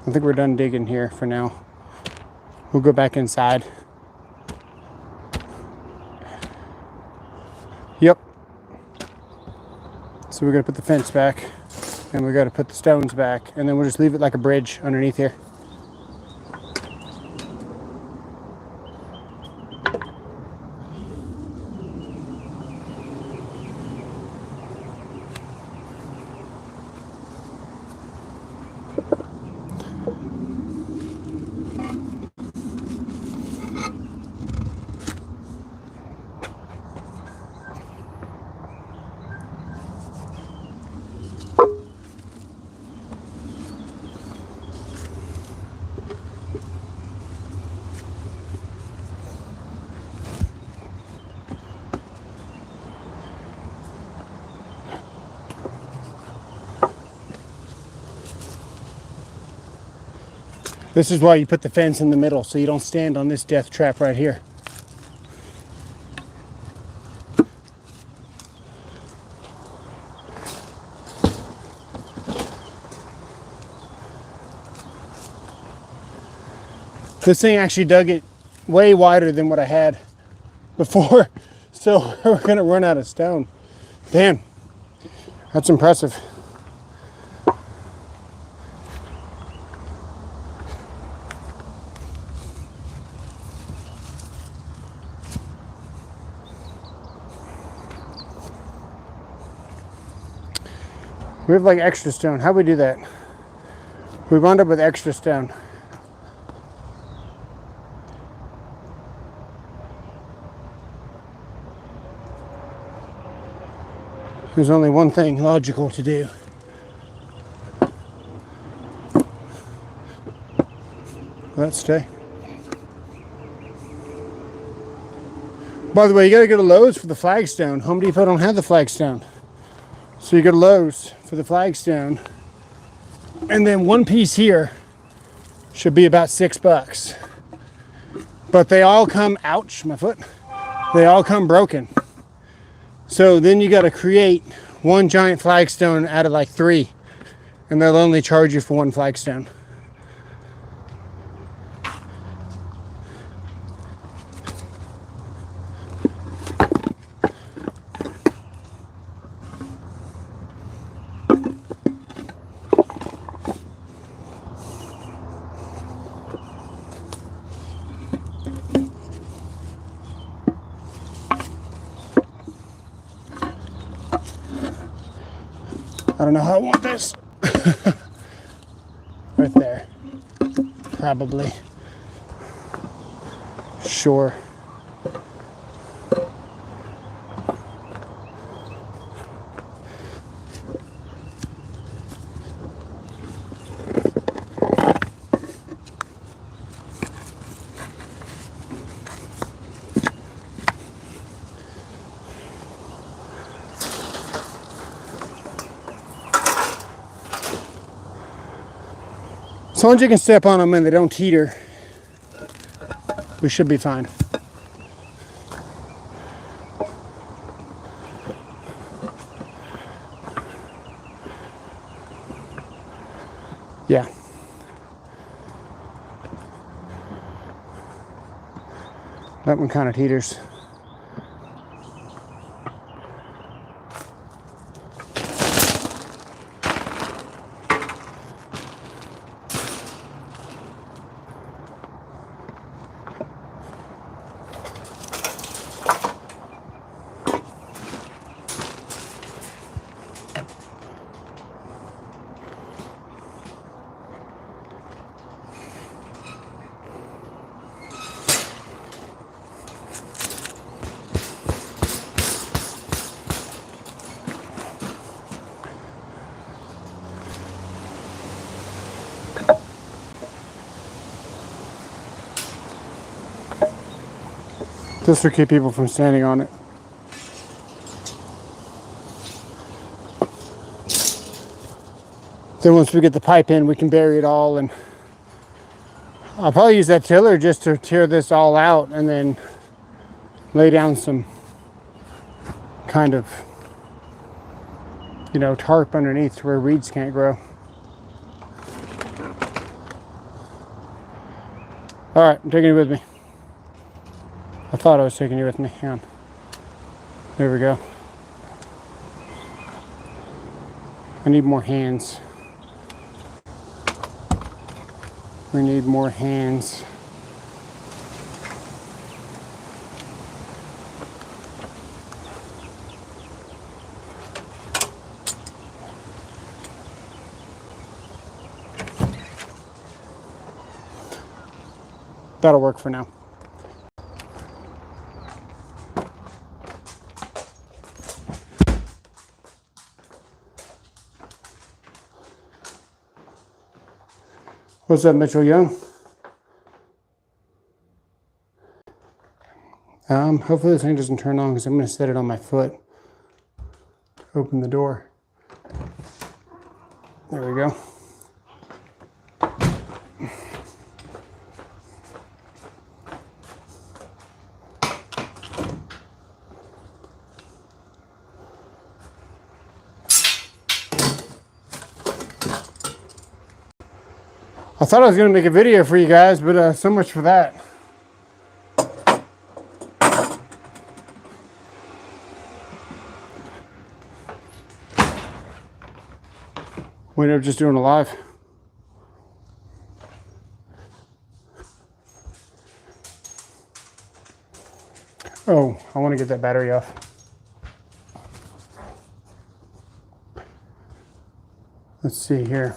think we're done digging here for now. We'll go back inside. Yep. So we're going to put the fence back, and we got to put the stones back, and then we'll just leave it like a bridge underneath here. This is why you put the fence in the middle, so you don't stand on this death trap right here. This thing actually dug it way wider than what I had before, so we're gonna run out of stone. Damn, that's impressive. We have like extra stone. How'd we do that? We wound up with extra stone. There's only one thing logical to do. Let's stay. By the way, you gotta go to Lowe's for the flagstone. Home Depot don't have the flagstone. So you go to Lowe's for the flagstone. And then one piece here should be about $6. But they all come, ouch, my foot. They all come broken. So then you gotta create one giant flagstone out of like 3. And they'll only charge you for one flagstone. I don't know how I want this. Right there. Probably. Sure. As long as you can step on them and they don't teeter, we should be fine. Yeah. That one kind of teeters. This will keep people from standing on it. Then once we get the pipe in, we can bury it all, and I'll probably use that tiller just to tear this all out and then lay down some kind of, you know, tarp underneath to where weeds can't grow. All right, I'm taking you with me. I thought I was taking you with me. Hang on. There we go. I need more hands. We need more hands. That'll work for now. What's up, Mitchell Young? Hopefully this thing doesn't turn on because I'm going to set it on my foot. Open the door. There we go. I thought I was going to make a video for you guys, but so much for that. We ended up just doing a live. Oh, I want to get that battery off. Let's see here.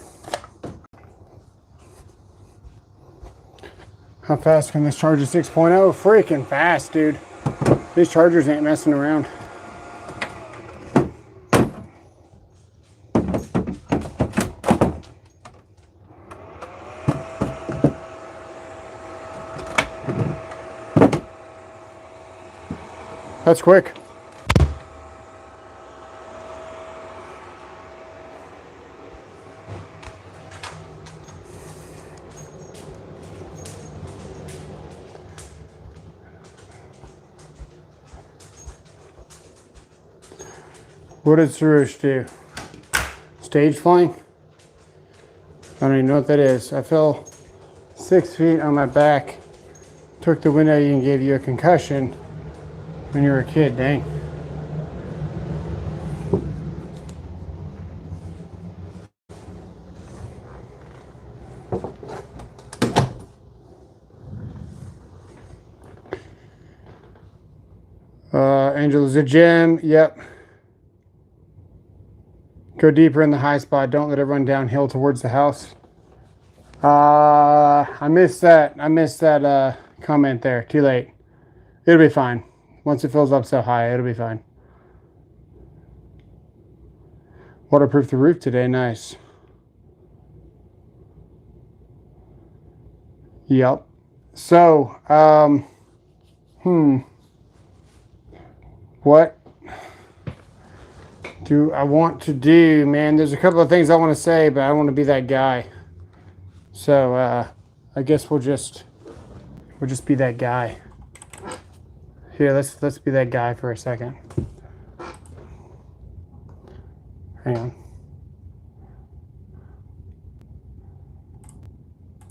How fast can this charge a 6.0? Freaking fast, dude. These chargers ain't messing around. That's quick. What did Suresh do? Stage flying? I don't even know what that is. I fell 6 feet on my back, took the wind out of you and gave you a concussion when you were a kid. Dang. Angela's a gem. Yep. Go deeper in the high spot. Don't let it run downhill towards the house. I missed that. I missed that comment there. Too late. It'll be fine. Once it fills up so high, it'll be fine. Waterproof the roof today. Nice. Yep. So, what do I want to do, man? There's a couple of things I want to say, but I don't want to be that guy. So, I guess we'll just be that guy. Here, let's be that guy for a second. Hang on.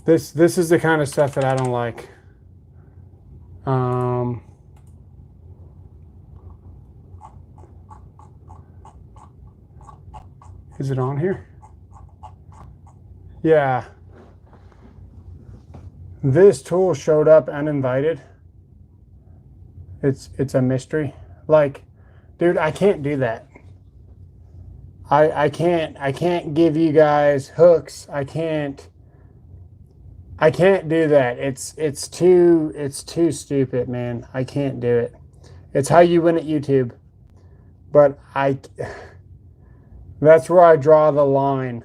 This is the kind of stuff that I don't like. Is it on here? Yeah. This tool showed up uninvited. It's a mystery. Like, dude, I can't do that. I can't give you guys hooks. I can't do that. It's too stupid, man. I can't do it. It's how you win at YouTube. But that's where I draw the line.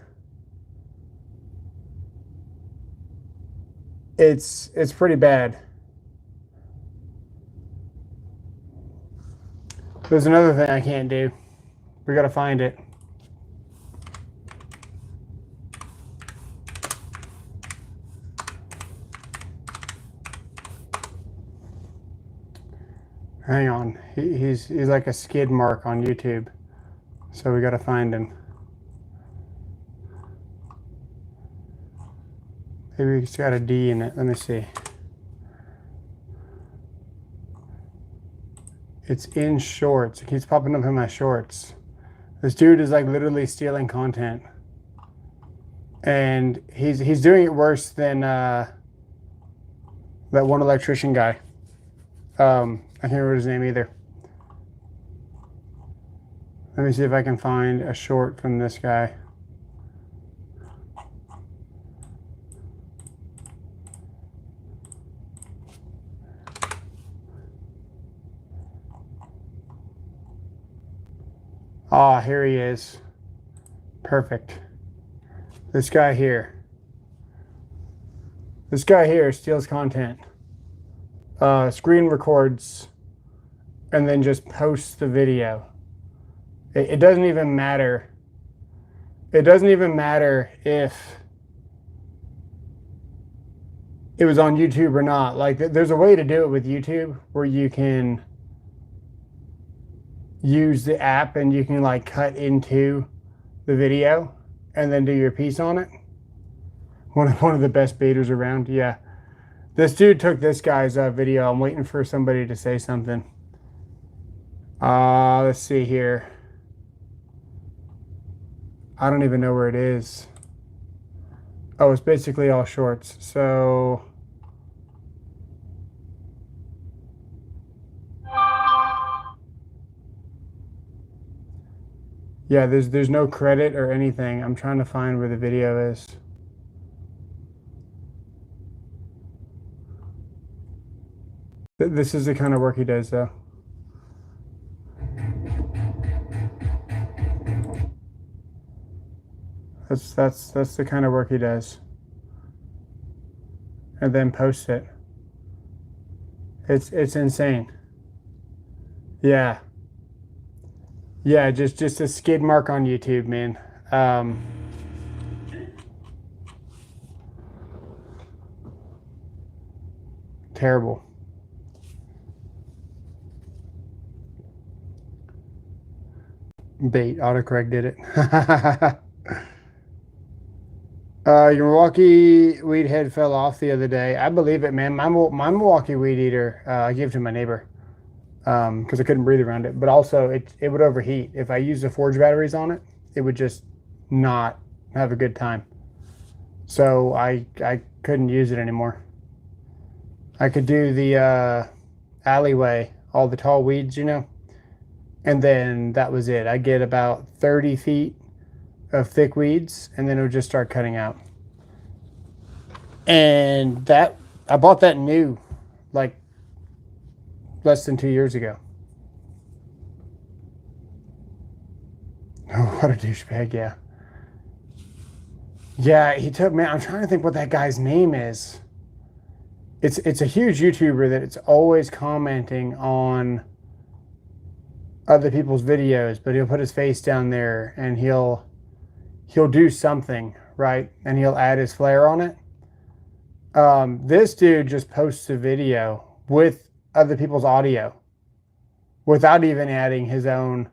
It's pretty bad. There's another thing I can't do. We gotta find it. Hang on. He's like a skid mark on YouTube. So we gotta find him. Maybe he's got a D in it. Let me see. It's in shorts. It keeps popping up in my shorts. This dude is like literally stealing content. And he's doing it worse than that one electrician guy. I can't remember his name either. Let me see if I can find a short from this guy. Ah, here he is. Perfect. This guy here. This guy here steals content. Screen records and then just posts the video. It doesn't even matter. It doesn't even matter if it was on YouTube or not. Like, there's a way to do it with YouTube where you can use the app and you can like cut into the video and then do your piece on it. One of the best baiters around. Yeah. This dude took this guy's video. I'm waiting for somebody to say something. Let's see here. I don't even know where it is. Oh, it's basically all shorts. So yeah, there's no credit or anything. I'm trying to find where the video is. This is the kind of work he does, though. That's the kind of work he does. And then posts it. It's insane. Yeah. Yeah, just a skid mark on YouTube, man. Terrible. Bait, autocorrect did it. Your Milwaukee weed head fell off the other day. I believe it, man. My Milwaukee weed eater, I gave to my neighbor because I couldn't breathe around it. But also, it would overheat. If I used the Forge batteries on it, it would just not have a good time. So I couldn't use it anymore. I could do the alleyway, all the tall weeds, and then that was it. I get about 30 feet of thick weeds, and then it would just start cutting out. And that I bought that new, like less than 2 years ago. Oh, what a douchebag! Yeah, yeah. He took, man. I'm trying to think what that guy's name is. It's a huge YouTuber that it's always commenting on other people's videos, but he'll put his face down there and he'll do something, right? And he'll add his flair on it. This dude just posts a video with other people's audio without even adding his own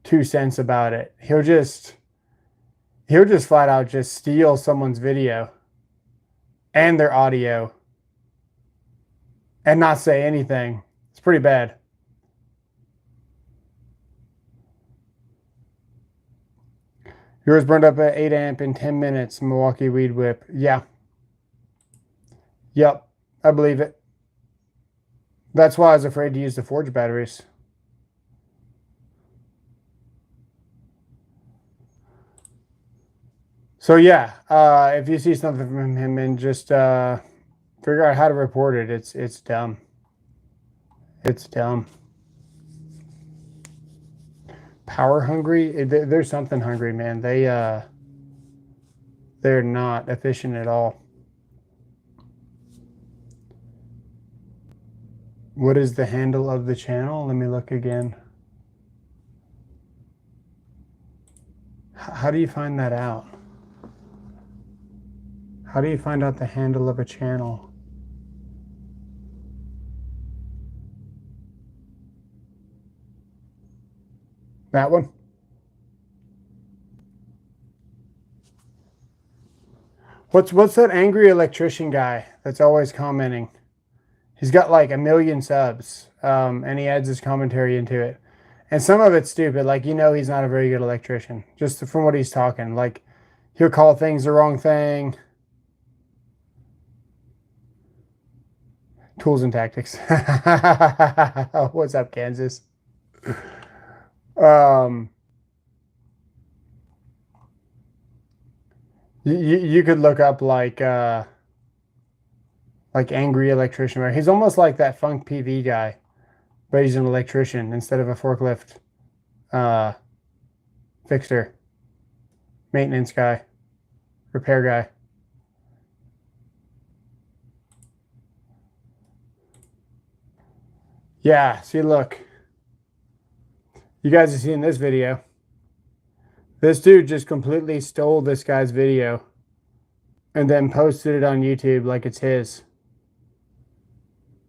2 cents about it. He'll just flat out just steal someone's video and their audio and not say anything. It's pretty bad. Yours burned up at 8 amp in 10 minutes, Milwaukee Weed Whip. Yeah. Yep, I believe it. That's why I was afraid to use the Forge batteries. So yeah, if you see something from him, and just figure out how to report it. It's dumb. It's dumb. Power hungry? There's something hungry, man. They're not efficient at all. What is the handle of the channel? Let me look again. How do you find that out? How do you find out the handle of a channel? That one? What's that angry electrician guy that's always commenting? He's got like 1 million subs, and he adds his commentary into it. And some of it's stupid. Like, he's not a very good electrician, just from what he's talking. Like, he'll call things the wrong thing. Tools and tactics. What's up, Kansas? You could look up like angry electrician, right? He's almost like that Funk PV guy, but he's an electrician instead of a forklift fixer, maintenance guy, repair guy. Yeah, see, look. You guys have seen this video. This dude just completely stole this guy's video and then posted it on YouTube like it's his.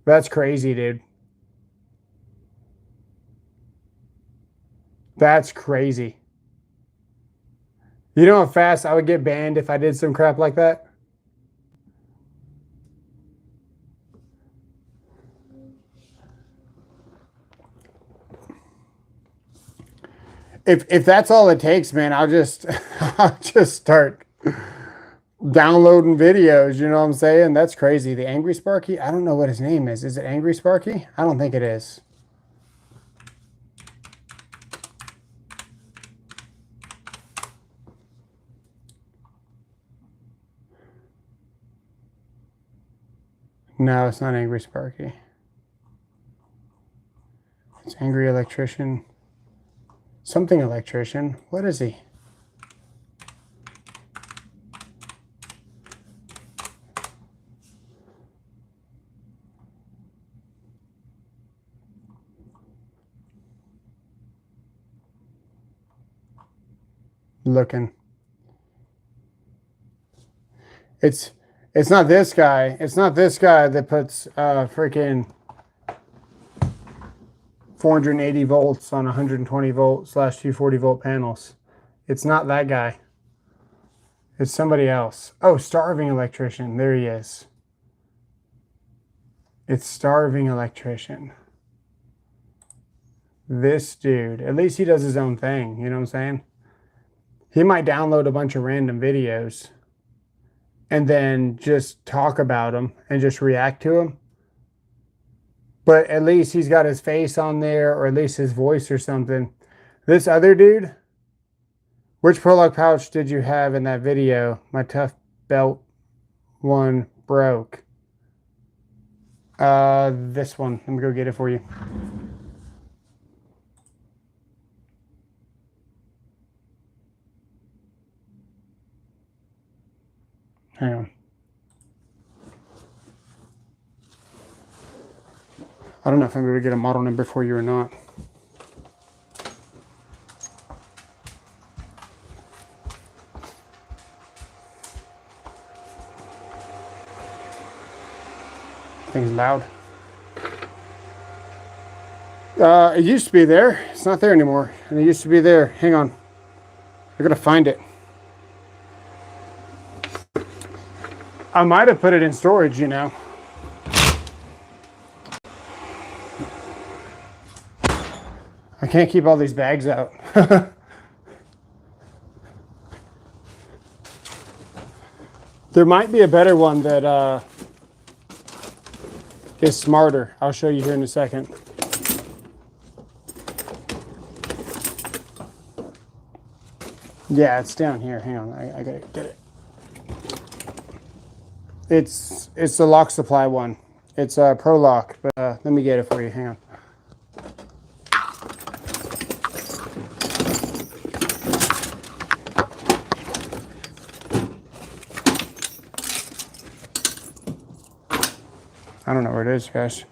That's crazy, dude. That's crazy. You know how fast I would get banned if I did some crap like that? If that's all it takes, man, I'll just start downloading videos, you know what I'm saying? That's crazy. The Angry Sparky? I don't know what his name is. Is it Angry Sparky? I don't think it is. No, it's not Angry Sparky. It's Angry Electrician. Something electrician. What is he? looking. It's not this guy. It's not this guy that puts freaking 480 volts on 120 volt / 240 volt panels. It's not that guy. It's somebody else. Oh, starving electrician. There he is. It's starving electrician. This dude. At least he does his own thing. You know what I'm saying? He might download a bunch of random videos and then just talk about them and just react to them. But at least he's got his face on there, or at least his voice or something. This other dude, which Prologue pouch did you have in that video? My tough belt one broke. This one. Let me go get it for you. Hang on. I don't know if I'm going to get a model number for you or not. Thing's loud. It used to be there. It's not there anymore. And it used to be there. Hang on. I gotta find it. I might have put it in storage, you know. I can't keep all these bags out. There might be a better one that is smarter. I'll show you here in a second. Yeah, it's down here. Hang on, I gotta get it. It's the lock supply one. It's a Pro Lock, but let me get it for you. Hang on. I don't know where it is, guys.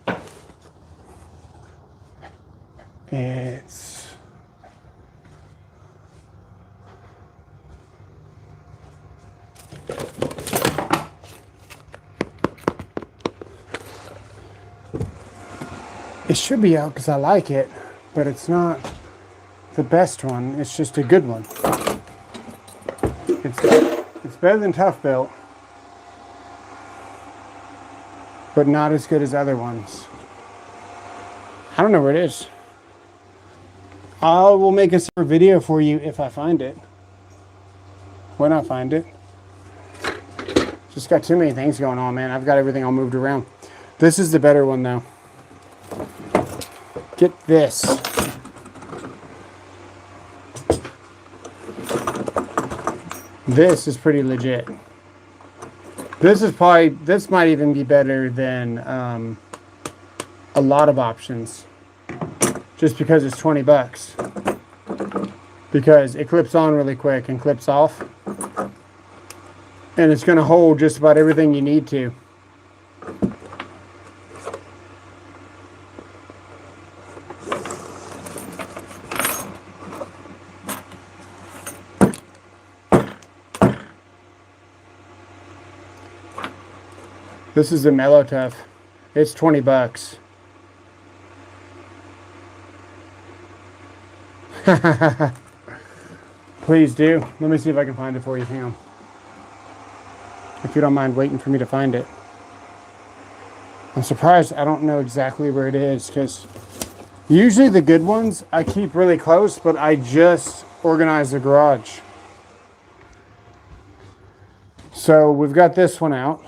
It should be out because I like it, but it's not the best one. It's just a good one. It's better than Tough Belt, but not as good as other ones. I don't know where it is. I will make a separate video for you if I find it. When I find it. Just got too many things going on, man. I've got everything all moved around. This is the better one, though. Get this. This is pretty legit. This might even be better than a lot of options. Just because it's 20 bucks. Because it clips on really quick and clips off. And it's going to hold just about everything you need to. This is the Mellow Tough. It's 20 bucks. Please do. Let me see if I can find it for you. Hang on. If you don't mind waiting for me to find it. I'm surprised I don't know exactly where it is, because usually the good ones I keep really close, but I just organized the garage. So we've got this one out.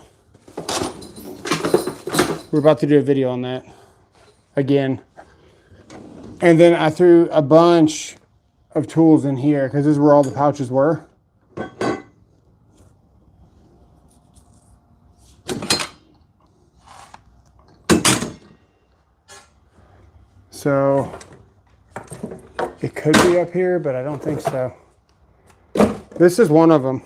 We're about to do a video on that again. And then I threw a bunch of tools in here because this is where all the pouches were. So it could be up here, but I don't think so. This is one of them.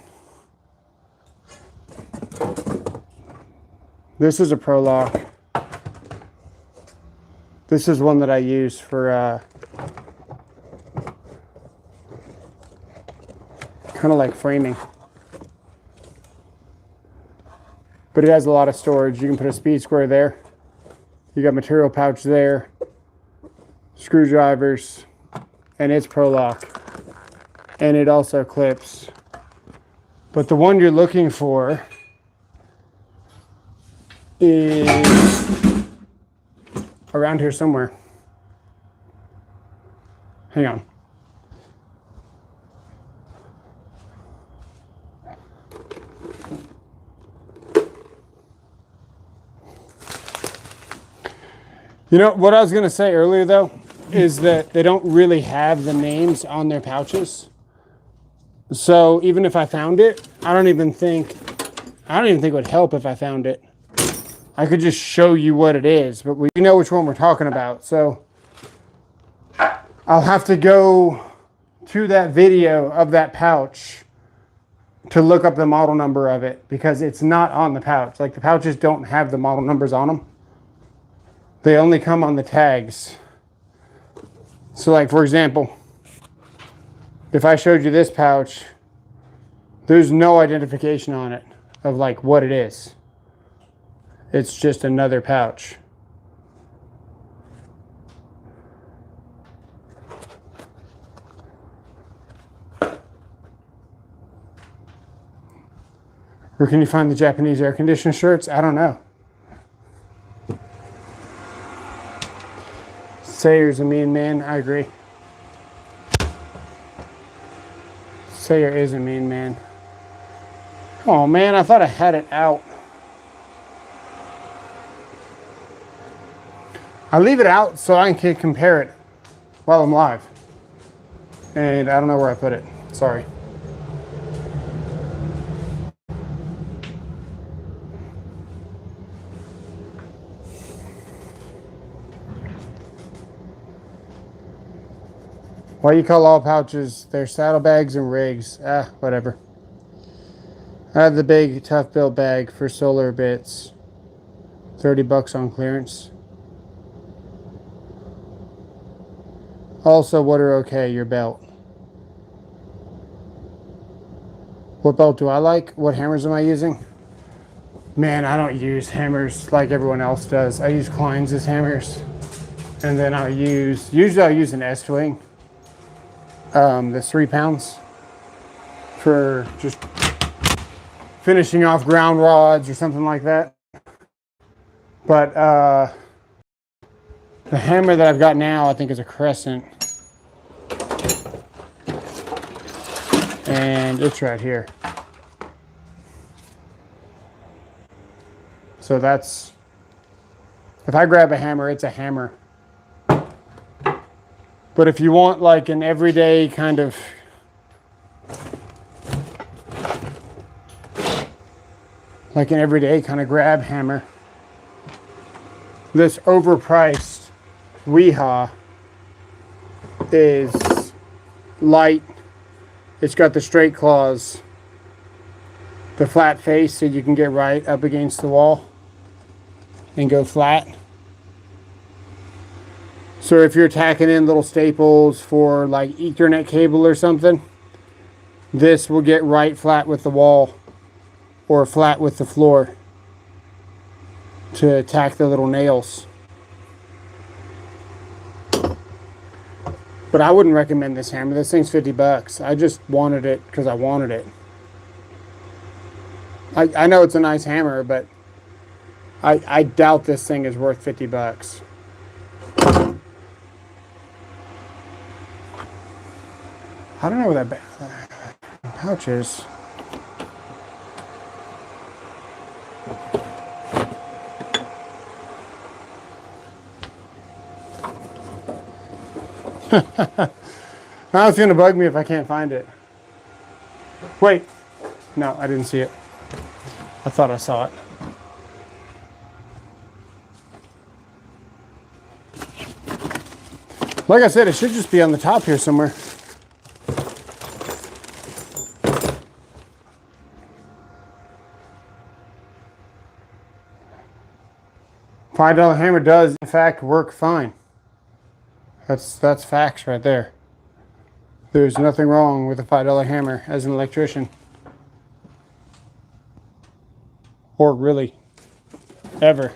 This is a Pro Lock. This is one that I use for kind of like framing. But it has a lot of storage. You can put a speed square there. You got material pouch there, screwdrivers, and it's pro lock. And it also clips. But the one you're looking for is around here somewhere. Hang on. You know, what I was going to say earlier, though, is that they don't really have the names on their pouches. So even if I found it, I don't even think it would help if I found it. I could just show you what it is, but we know which one we're talking about. So I'll have to go to that video of that pouch to look up the model number of it, because it's not on the pouch. Like, the pouches don't have the model numbers on them. They only come on the tags. So, like, for example, if I showed you this pouch, there's no identification on it of like what it is. It's just another pouch. Where can you find the Japanese air conditioner shirts? I don't know. Sayer's a mean man. I agree. Sayer is a mean man. Oh man, I thought I had it out. I leave it out so I can compare it while I'm live. And I don't know where I put it. Sorry. Why you call all pouches? They're saddlebags and rigs. Ah, whatever. I have the big tough built bag for solar bits. $30 on clearance. Also, what are okay? Your belt. What belt do I like? What hammers am I using? Man, I don't use hammers like everyone else does. I use Klein's as hammers. And then usually I'll use an S-Twing. That's 3 pounds for just finishing off ground rods or something like that. But the hammer that I've got now, I think, is a Crescent. And it's right here. So that's, if I grab a hammer, it's a hammer. But if you want like an everyday kind of grab hammer, this overpriced Weehaw is light. It's got the straight claws, the flat face, so you can get right up against the wall and go flat. So if you're tacking in little staples for like Ethernet cable or something, this will get right flat with the wall or flat with the floor to tack the little nails. But I wouldn't recommend this hammer. This thing's $50. I just wanted it because I wanted it. I know it's a nice hammer, but I doubt this thing is worth $50. I don't know where that pouch is. Now it's going to bug me if I can't find it. Wait. No, I didn't see it. I thought I saw it. Like I said, it should just be on the top here somewhere. $5 hammer does, in fact, work fine. That's facts right there. There's nothing wrong with a $5 hammer as an electrician. Or really, ever.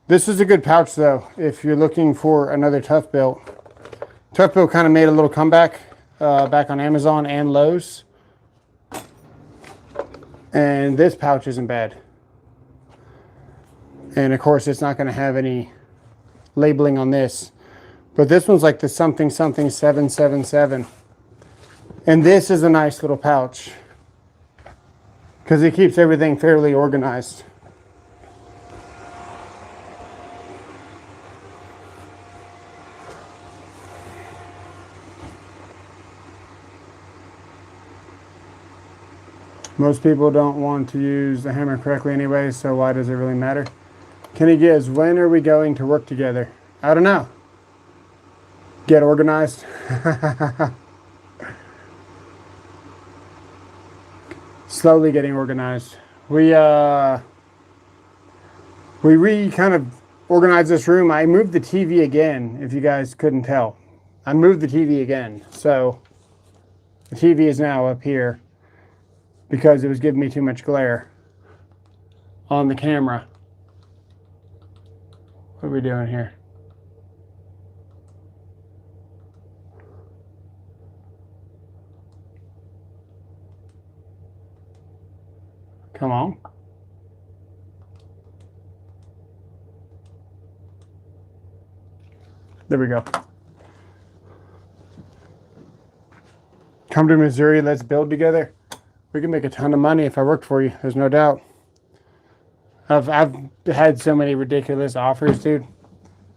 This is a good pouch though, if you're looking for another Tough Built. Tough Built kind of made a little comeback back on Amazon and Lowe's. And this pouch isn't bad. And of course, it's not going to have any labeling on this. But this one's like the something something 777. And this is a nice little pouch because it keeps everything fairly organized. Most people don't want to use the hammer correctly anyway, so why does it really matter? Kenny Gibbs, when are we going to work together? I don't know. Get organized. Slowly getting organized. We kind of organized this room. I moved the TV again, if you guys couldn't tell. I moved the TV again. So the TV is now up here because it was giving me too much glare on the camera. What are we doing here? Come on. There we go. Come to Missouri, let's build together. We can make a ton of money if I worked for you, there's no doubt. I've had so many ridiculous offers, dude.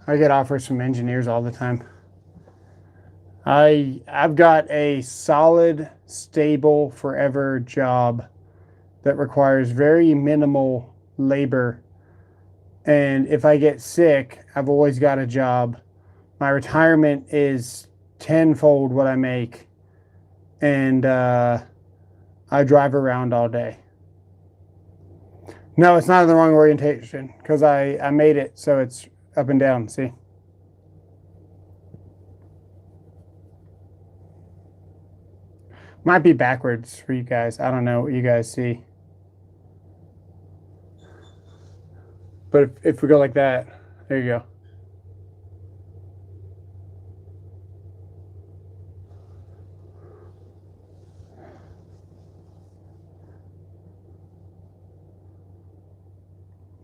I get offers from engineers all the time. I've got a solid, stable, forever job that requires very minimal labor. And if I get sick, I've always got a job. My retirement is tenfold what I make. And I drive around all day. No, it's not in the wrong orientation because I made it so it's up and down, see? Might be backwards for you guys. I don't know what you guys see. But if we go like that, there you go.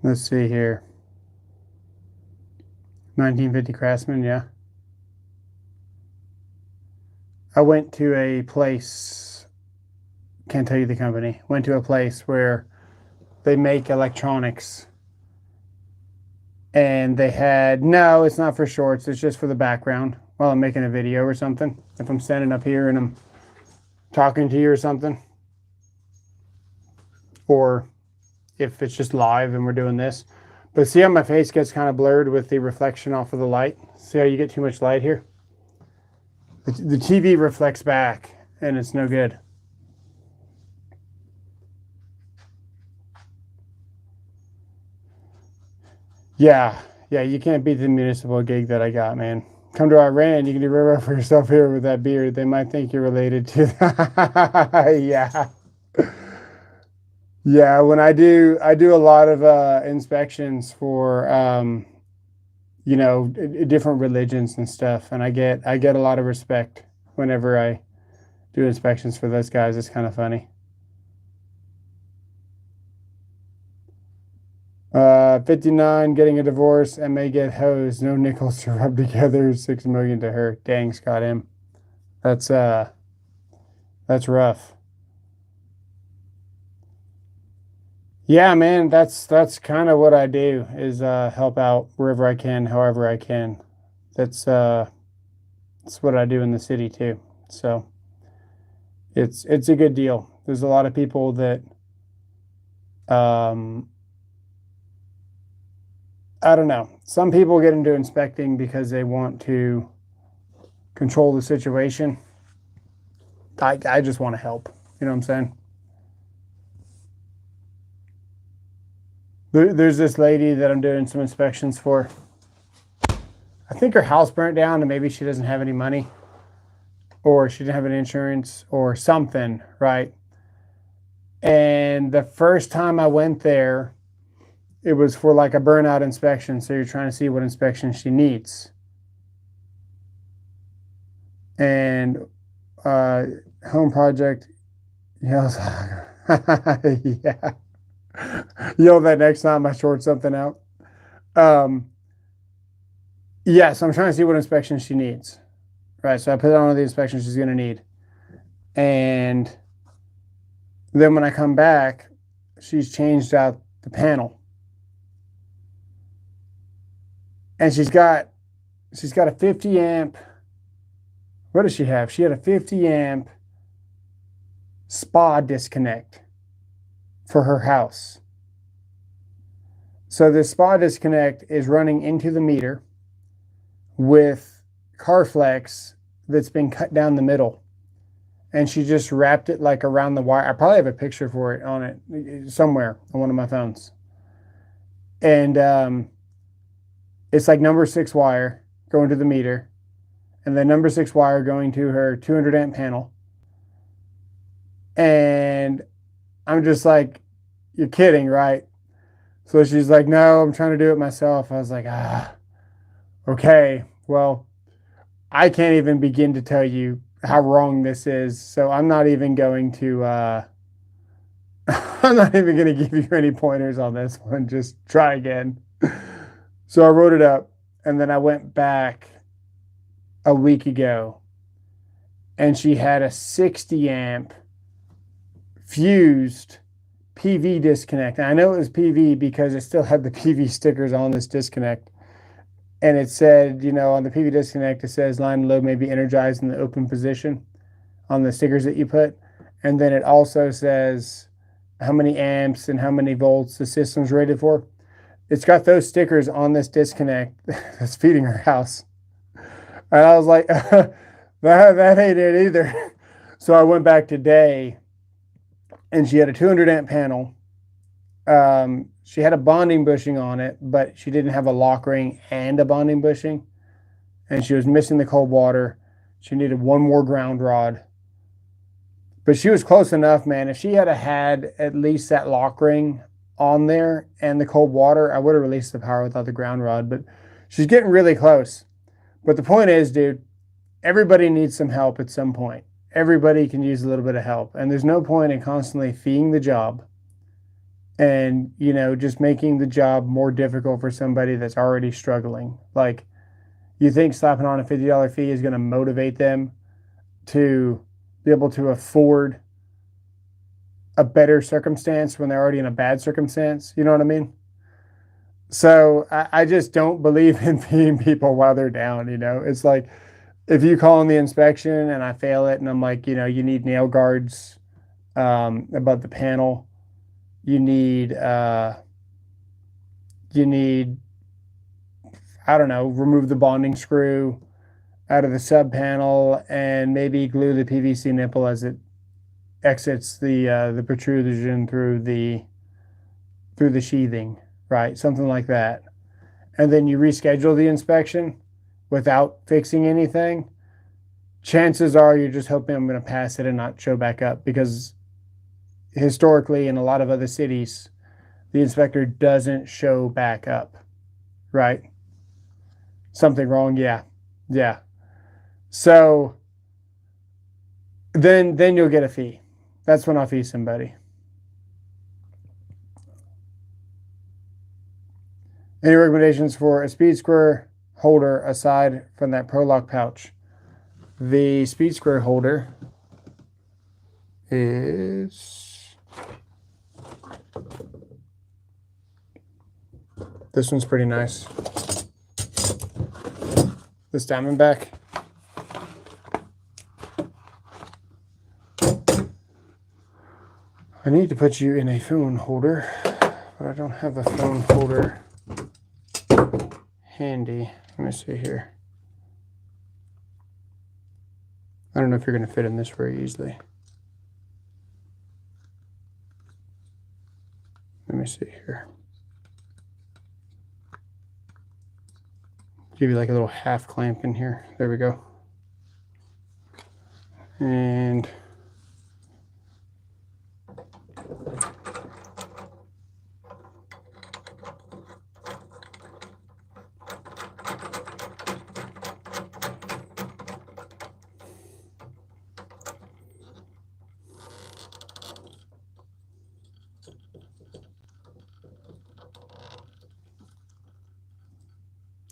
Let's see here. 1950 Craftsman, yeah. I went to a place, can't tell you the company, went to a place where they make electronics. And they had, no, it's not for shorts, it's just for the background while I'm making a video or something. If I'm standing up here and I'm talking to you or something. Or if it's just live and we're doing this. But see how my face gets kind of blurred with the reflection off of the light? See how you get too much light here? The TV reflects back and it's no good. Yeah, you can't beat the municipal gig that I got, man. Come to Iran, you can do very well for yourself here with that beard. They might think you're related to that. Yeah. Yeah, when I do a lot of inspections for you know, different religions and stuff, and I get a lot of respect whenever I do inspections for those guys. It's kind of funny. 59, getting a divorce and may get hosed. No nickels to rub together. 6 million to her. Dang, Scott M. That's rough. Yeah, man, that's kind of what I do is help out wherever I can, however I can. That's what I do in the city too. So it's a good deal. There's a lot of people that I don't know. Some people get into inspecting because they want to control the situation. I just want to help. You know what I'm saying? There's this lady that I'm doing some inspections for. I think her house burnt down and maybe she doesn't have any money. or she didn't have an insurance or something, right? And the first time I went there, it was for like a burnout inspection. So you're trying to see what inspection she needs. And home project yells, yeah, yell that next time I short something out. Yeah, so I'm trying to see what inspection she needs. Right, so I put on all the inspections she's going to need. And then when I come back, she's changed out the panel. And she's got a 50 amp. What does she have? She had a 50 amp spa disconnect for her house. So this spa disconnect is running into the meter with Carflex that's been cut down the middle. And she just wrapped it like around the wire. I probably have a picture for it on it somewhere on one of my phones. And it's like number 6 wire going to the meter, and then number 6 wire going to her 200 amp panel. And I'm just like, you're kidding, right? So she's like, no, I'm trying to do it myself. I was like, okay, well, I can't even begin to tell you how wrong this is. So I'm not even going to, I'm not even going to give you any pointers on this one. Just try again. So I wrote it up, and then I went back a week ago, and she had a 60 amp fused PV disconnect. And I know it was PV because it still had the PV stickers on this disconnect. And it said, you know, on the PV disconnect, it says line and load may be energized in the open position on the stickers that you put. And then it also says how many amps and how many volts the system's rated for. It's got those stickers on this disconnect that's feeding her house. And I was like, that ain't it either. So I went back today, and she had a 200 amp panel. She had a bonding bushing on it, but she didn't have a lock ring and a bonding bushing. And she was missing the cold water. She needed one more ground rod. But she was close enough, man. If she had had at least that lock ring on there and the cold water, I would have released the power without the ground rod. But she's getting really close. But the point is, dude, everybody needs some help at some point. Everybody can use a little bit of help. And there's no point in constantly feeing the job and, you know, just making the job more difficult for somebody that's already struggling. Like, you think slapping on a $50 fee is going to motivate them to be able to afford a better circumstance when they're already in a bad circumstance? You know what I mean? So I just don't believe in feeding people while they're down, you know? It's like, if you call in the inspection and I fail it and I'm like, you know, you need nail guards above the panel. You need, I don't know, remove the bonding screw out of the sub panel and maybe glue the PVC nipple as it exits the protrusion through the sheathing, right? Something like that. And then you reschedule the inspection without fixing anything. Chances are you're just hoping I'm going to pass it and not show back up, because historically in a lot of other cities, the inspector doesn't show back up, right? Something wrong, yeah. So then you'll get a fee. That's when I'll fee somebody. Any recommendations for a speed square holder aside from that Pro-Lock pouch? The speed square holder is, this one's pretty nice. This Diamondback. I need to put you in a phone holder, but I don't have a phone holder handy. Let me see here. I don't know if you're going to fit in this very easily. Let me see here. Give you like a little half clamp in here. There we go. And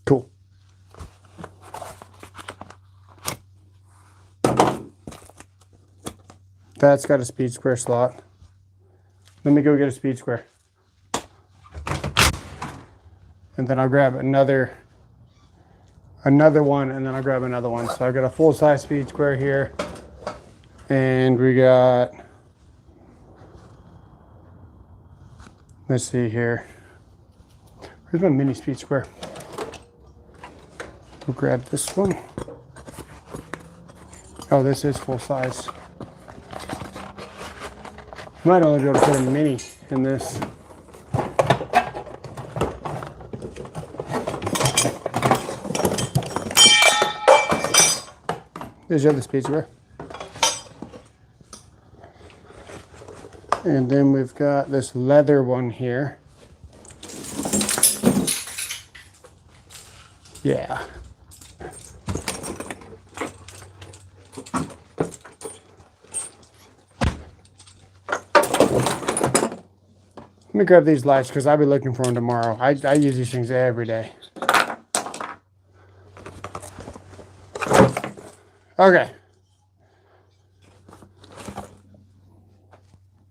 cool. That's got a speed square slot. Let me go get a speed square. And then I'll grab another one, and then I'll grab another one. So I've got a full-size speed square here. And we got, let's see here. Where's my mini speed square? We'll grab this one. Oh, this is full size. Might only be able to put a mini in this. There's your other speed square. And then we've got this leather one here. Yeah. Let me grab these lights because I'll be looking for them tomorrow. I use these things every day. Okay.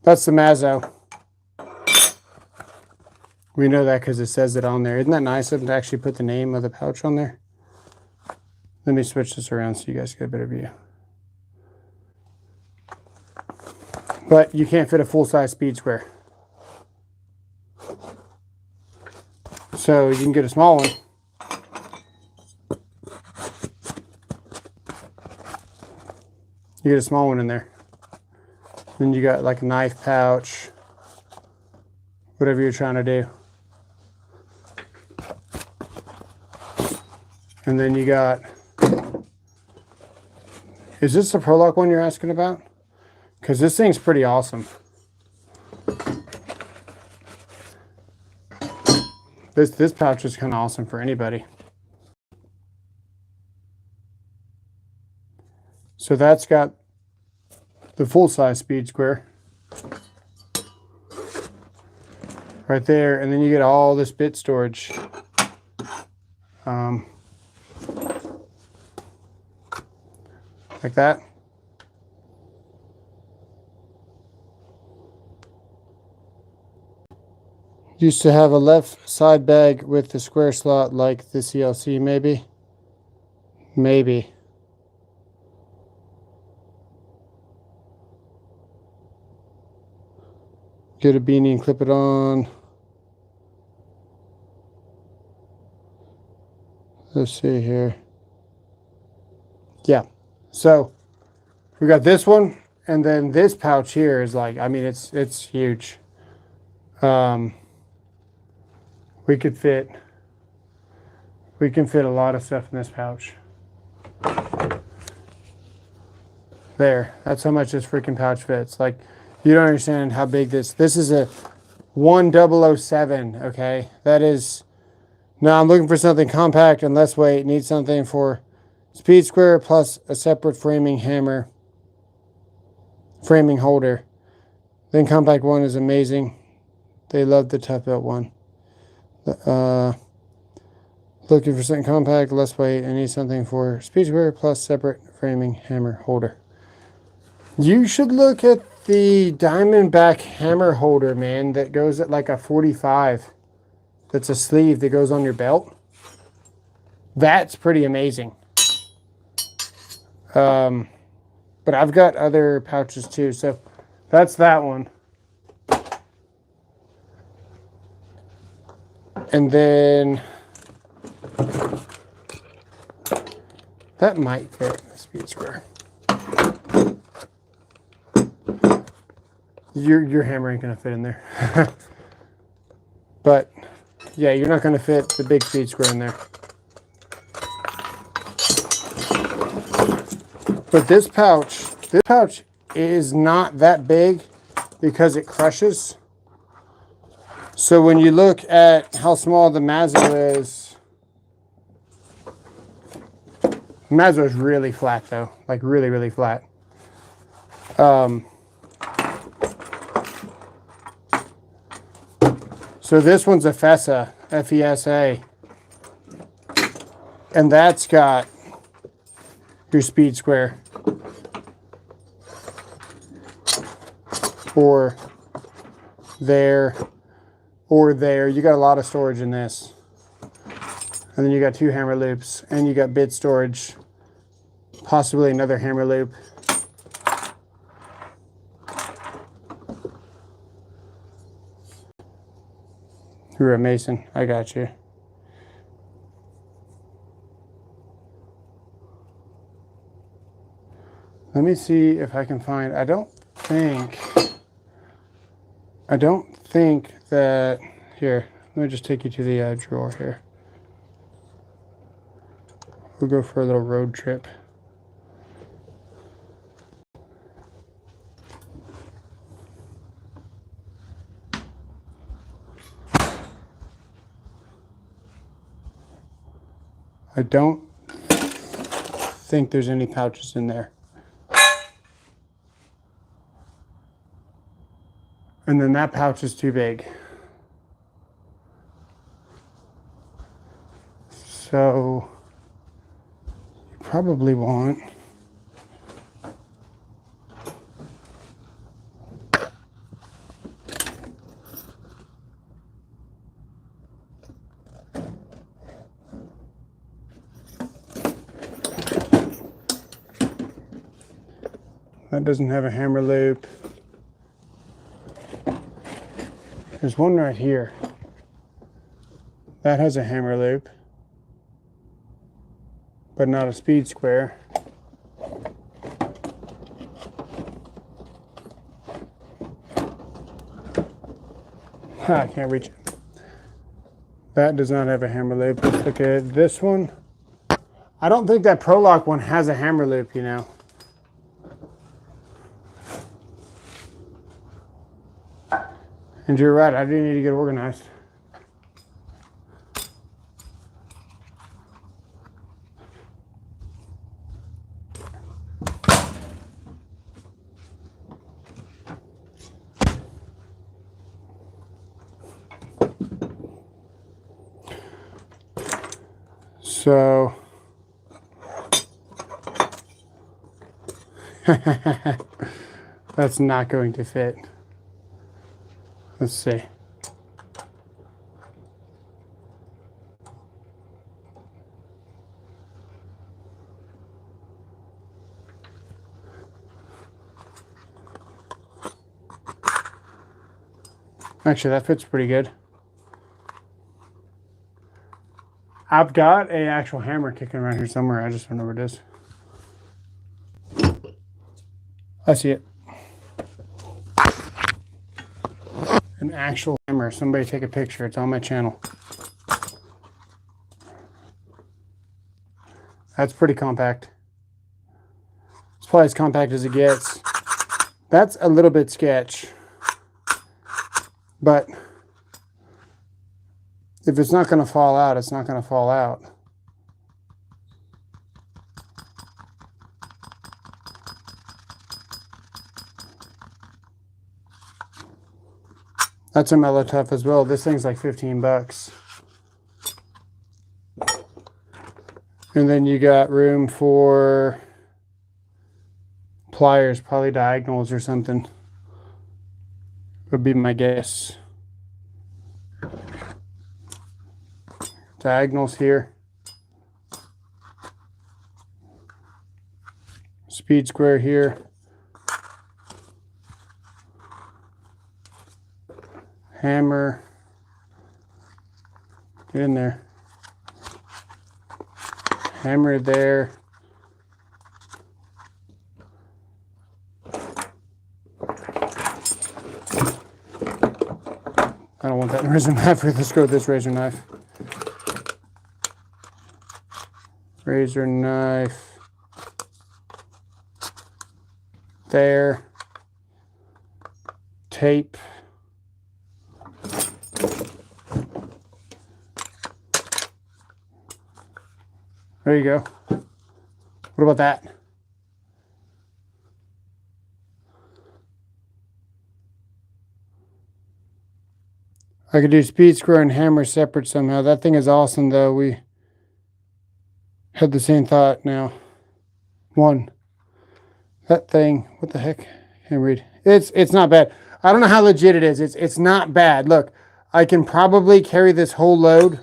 That's the Mazzo. We know that because it says it on there. Isn't that nice of them to actually put the name of the pouch on there? Let me switch this around so you guys get a better view. But you can't fit a full-size speed square. So you can get a small one. You get a small one in there. Then you got like a knife pouch, whatever you're trying to do. And then you got, is this the Prolock one you're asking about? Because this thing's pretty awesome. This pouch is kind of awesome for anybody. So that's got the full-size speed square right there, and then you get all this bit storage. Like that. Used to have a left side bag with the square slot like the CLC, maybe. Maybe. Get a beanie and clip it on. Let's see here. Yeah. So we got this one, and then this pouch here is like, I mean, it's huge. We can fit a lot of stuff in this pouch. There, that's how much this freaking pouch fits. Like, you don't understand how big this is a 1007, okay? That is, now I'm looking for something compact and less weight. Need something for speed square plus a separate framing holder. Then compact one is amazing. They love the tough belt one. Looking for something compact, less weight, and need something for speed square plus separate framing hammer holder. You should look at the Diamondback hammer holder, man, that goes at like a 45. That's a sleeve that goes on your belt. That's pretty amazing. But I've got other pouches too, so that's that one. And then that might fit the speed square. Your hammer ain't gonna fit in there. But yeah, you're not gonna fit the big speed square in there. But this pouch This pouch is not that big because it crushes. So when you look at how small the Mazzo is, Mazzo is really flat though, like really, really flat. So this one's a FESA, F-E-S-A, and that's got your speed square, or there, or there. You got a lot of storage in this. And then you got 2 hammer loops, and you got bit storage, possibly another hammer loop. You're a Mason, I got you. Let me see if I can find, I don't think that, here, let me just take you to the drawer here. We'll go for a little road trip. I don't think there's any pouches in there. And then that pouch is too big. So you probably want that doesn't have a hammer loop. There's one right here. That has a hammer loop, but not a speed square. I can't reach it. That does not have a hammer loop. Let's look at this one. I don't think that Prolock one has a hammer loop, you know. And you're right, I do need to get organized. So that's not going to fit. Let's see. Actually, that fits pretty good. I've got an actual hammer kicking around here somewhere. I just don't know where it is. I see it. An actual hammer. Somebody take a picture. It's on my channel. That's pretty compact. It's probably as compact as it gets. That's a little bit sketch. But if it's not going to fall out, it's not going to fall out. That's a Mellow Tough as well. This thing's like 15 bucks. And then you got room for pliers, probably diagonals or something. Would be my guess. Diagonals here. Speed square here. Hammer. Get in there. Hammer there. I don't want that razor knife. Let's go with this razor knife. Razor knife. there. Tape. There you go. What about that? I could do speed square and hammer separate somehow. That thing is awesome though. We had the same thought now. One. That thing, what the heck? Can't read. It's not bad. I don't know how legit it is. It's not bad. Look, I can probably carry this whole load.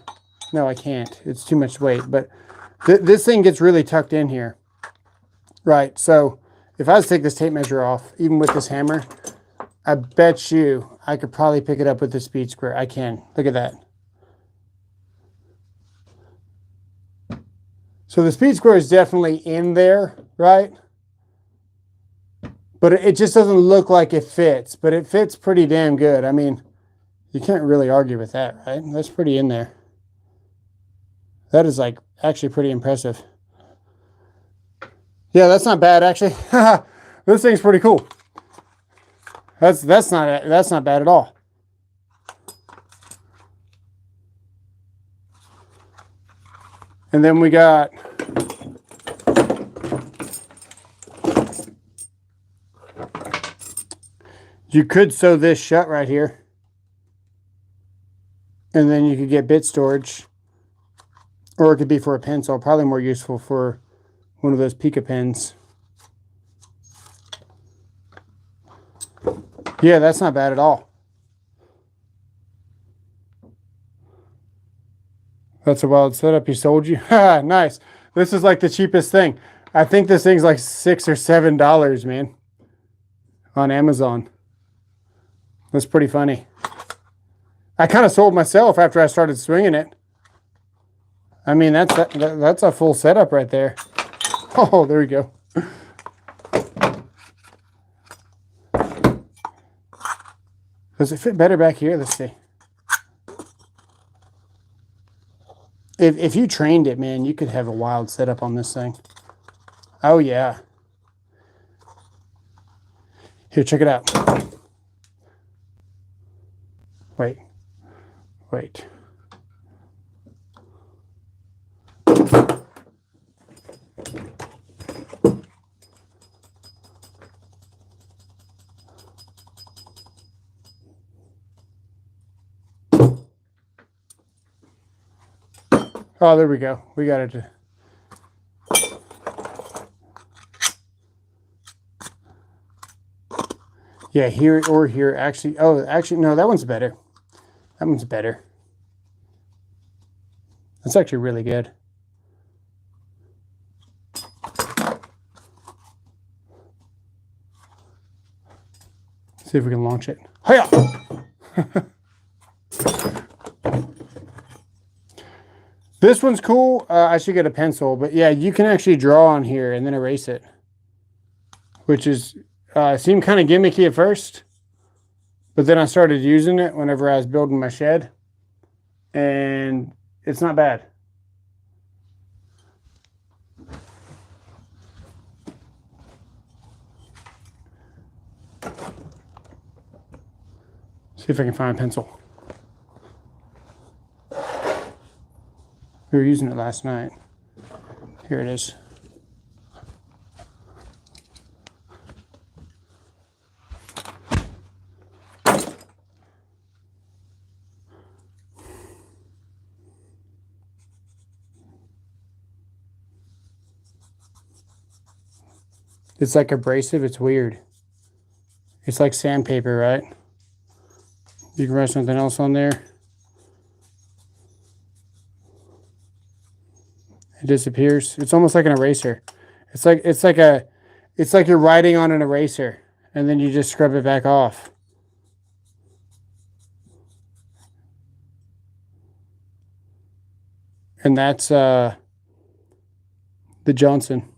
No, I can't. It's too much weight. But this thing gets really tucked in here. Right, so if I was to take this tape measure off, even with this hammer, I bet you I could probably pick it up with the speed square. I can. Look at that. So the speed square is definitely in there, right? But it just doesn't look like it fits. But it fits pretty damn good. I mean, you can't really argue with that, right? That's pretty in there. That is like actually pretty impressive. Yeah, that's not bad actually. This thing's pretty cool. That's not bad at all. And then we got you could sew this shut right here. And then you could get bit storage. Or it could be for a pencil, probably more useful for one of those Pika pens. Yeah, that's not bad at all. That's a wild setup he sold you. Nice. This is like the cheapest thing. I think this thing's like $6 or $7, man, on Amazon. That's pretty funny. I kind of sold myself after I started swinging it. I mean, that's a full setup right there. Oh, there we go. Does it fit better back here? Let's see. If you trained it, man, you could have a wild setup on this thing. Oh, yeah. Here, check it out. Wait. Oh, there we go. We got it. Yeah, here or here. Actually, oh, actually, no, that one's better. That one's better. That's actually really good. See if we can launch it. Hiya! This one's cool. I should get a pencil, but yeah, you can actually draw on here and then erase it, which is seemed kind of gimmicky at first, but then I started using it whenever I was building my shed, and it's not bad. See if I can find a pencil. We were using it last night. Here it is. It's like abrasive. It's weird. It's like sandpaper, right? You can write something else on there. It disappears. It's almost like an eraser. It's like you're writing on an eraser, and then you just scrub it back off. And that's the Johnson.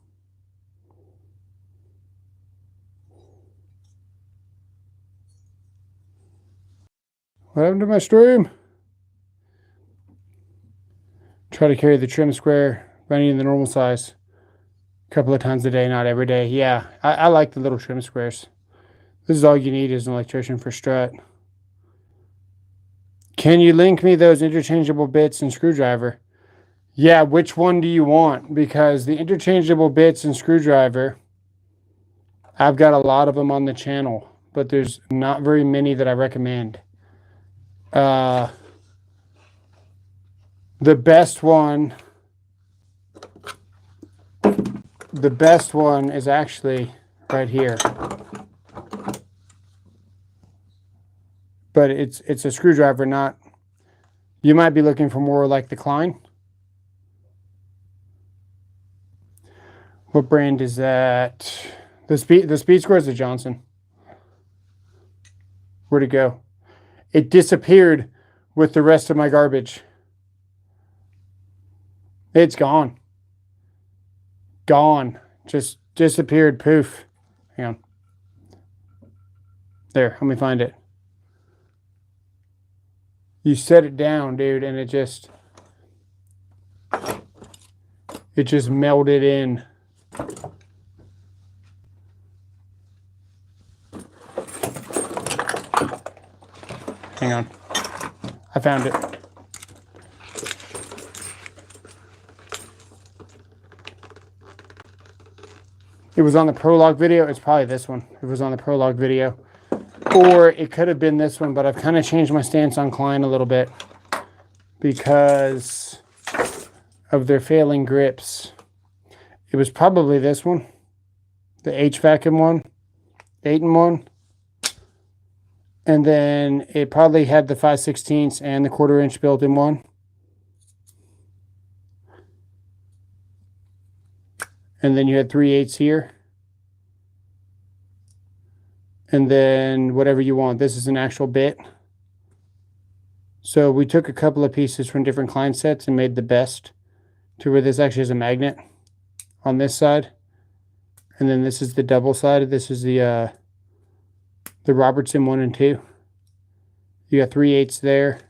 What happened to my stream? Try to carry the trim square running in the normal size. a couple of times a day, not every day. Yeah, I like the little trim squares. This is all you need as an electrician for strut. Can you link me those interchangeable bits and screwdriver? Yeah, which one do you want? Because the interchangeable bits and screwdriver, I've got a lot of them on the channel, but there's not very many that I recommend. The best one is actually right here. But it's a screwdriver, not... You might be looking for more like the Klein. What brand is that? The Speed Square is the Johnson. Where'd it go? It disappeared with the rest of my garbage. It's gone. Gone. Just disappeared. Poof. Hang on. There, let me find it. You set it down, dude, and it just melded in. Hang on. I found it. It was on the prologue video. It's probably this one. It was on the prologue video. Or it could have been this one, but I've kind of changed my stance on Klein a little bit because of their failing grips. It was probably this one, the HVAC one, 8-in-1. And then it probably had the 5/16 and the 1/4 inch built in one. And then you had 3/8 here. And then whatever you want. This is an actual bit. So we took a couple of pieces from different Klein sets and made the best to where this actually has a magnet on this side. And then this is the double side. This is the Robertson 1 and 2. You got 3/8 there.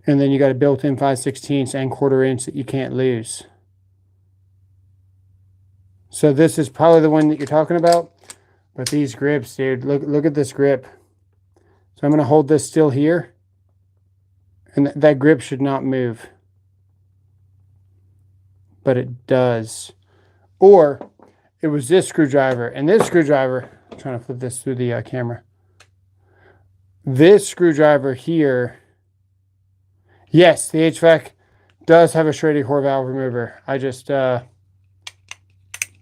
And then you got a built-in 5/16 and 1/4 inch that you can't lose. So this is probably the one that you're talking about. But these grips, dude, look at this grip. So I'm going to hold this still here. And that grip should not move. But it does. Or it was this screwdriver. And this screwdriver, I'm trying to flip this through the camera. This screwdriver here, yes, the HVAC does have a Schrader core valve remover. I just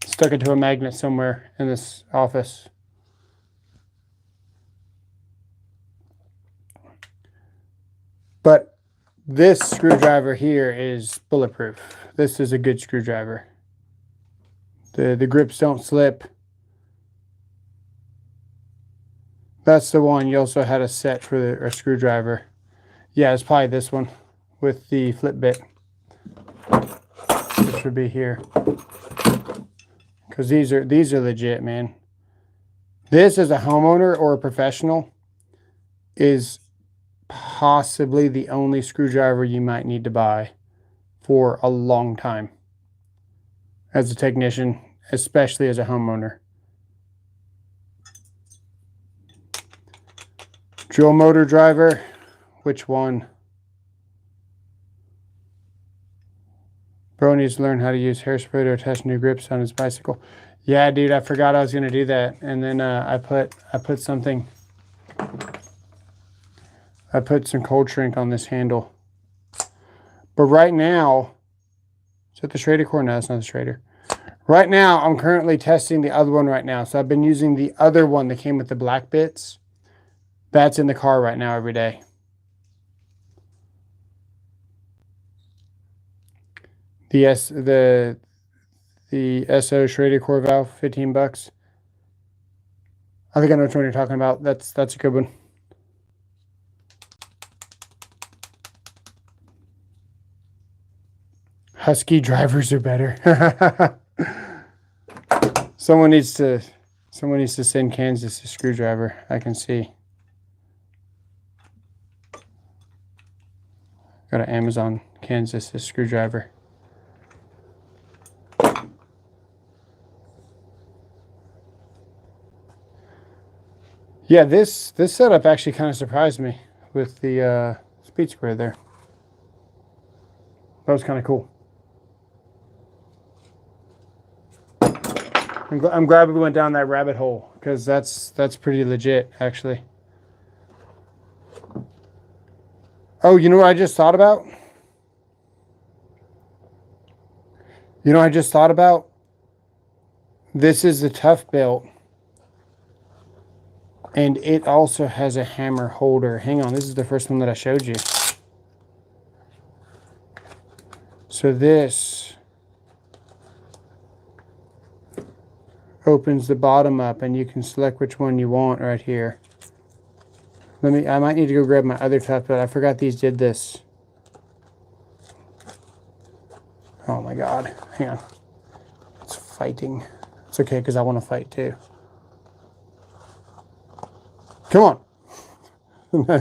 stuck it to a magnet somewhere in this office. But this screwdriver here is bulletproof. This is a good screwdriver. The grips don't slip. That's the one. You also had a set for a screwdriver. Yeah, it's probably this one with the flip bit. This would be here. Because these are legit, man. This, as a homeowner or a professional, is possibly the only screwdriver you might need to buy for a long time. As a technician, especially as a homeowner. Drill motor driver, which one? Bro needs to learn how to use hairspray to attach new grips on his bicycle. Yeah, dude, I forgot I was gonna do that, and then I put some cold shrink on this handle. But right now, is that the Schrader core? No, it's not the Schrader. Right now, I'm currently testing the other one right now. So I've been using the other one that came with the black bits. That's in the car right now every day. The SO Schrader core valve, 15 bucks. I think I know which one you're talking about. That's a good one. Husky drivers are better. Someone needs to send Kansas a screwdriver. I can see. Got an Amazon Kansas a screwdriver. Yeah, this setup actually kind of surprised me with the speed square there. That was kind of cool. I'm glad we went down that rabbit hole, because that's pretty legit, actually. Oh, you know what I just thought about? You know what I just thought about? This is the tough belt, and it also has a hammer holder. Hang on, this is the first one that I showed you. So this opens the bottom up, and you can select which one you want right here. I might need to go grab my other tough belt. I forgot these did this. Oh my God, hang on. It's fighting. It's okay, because I want to fight too. Come on.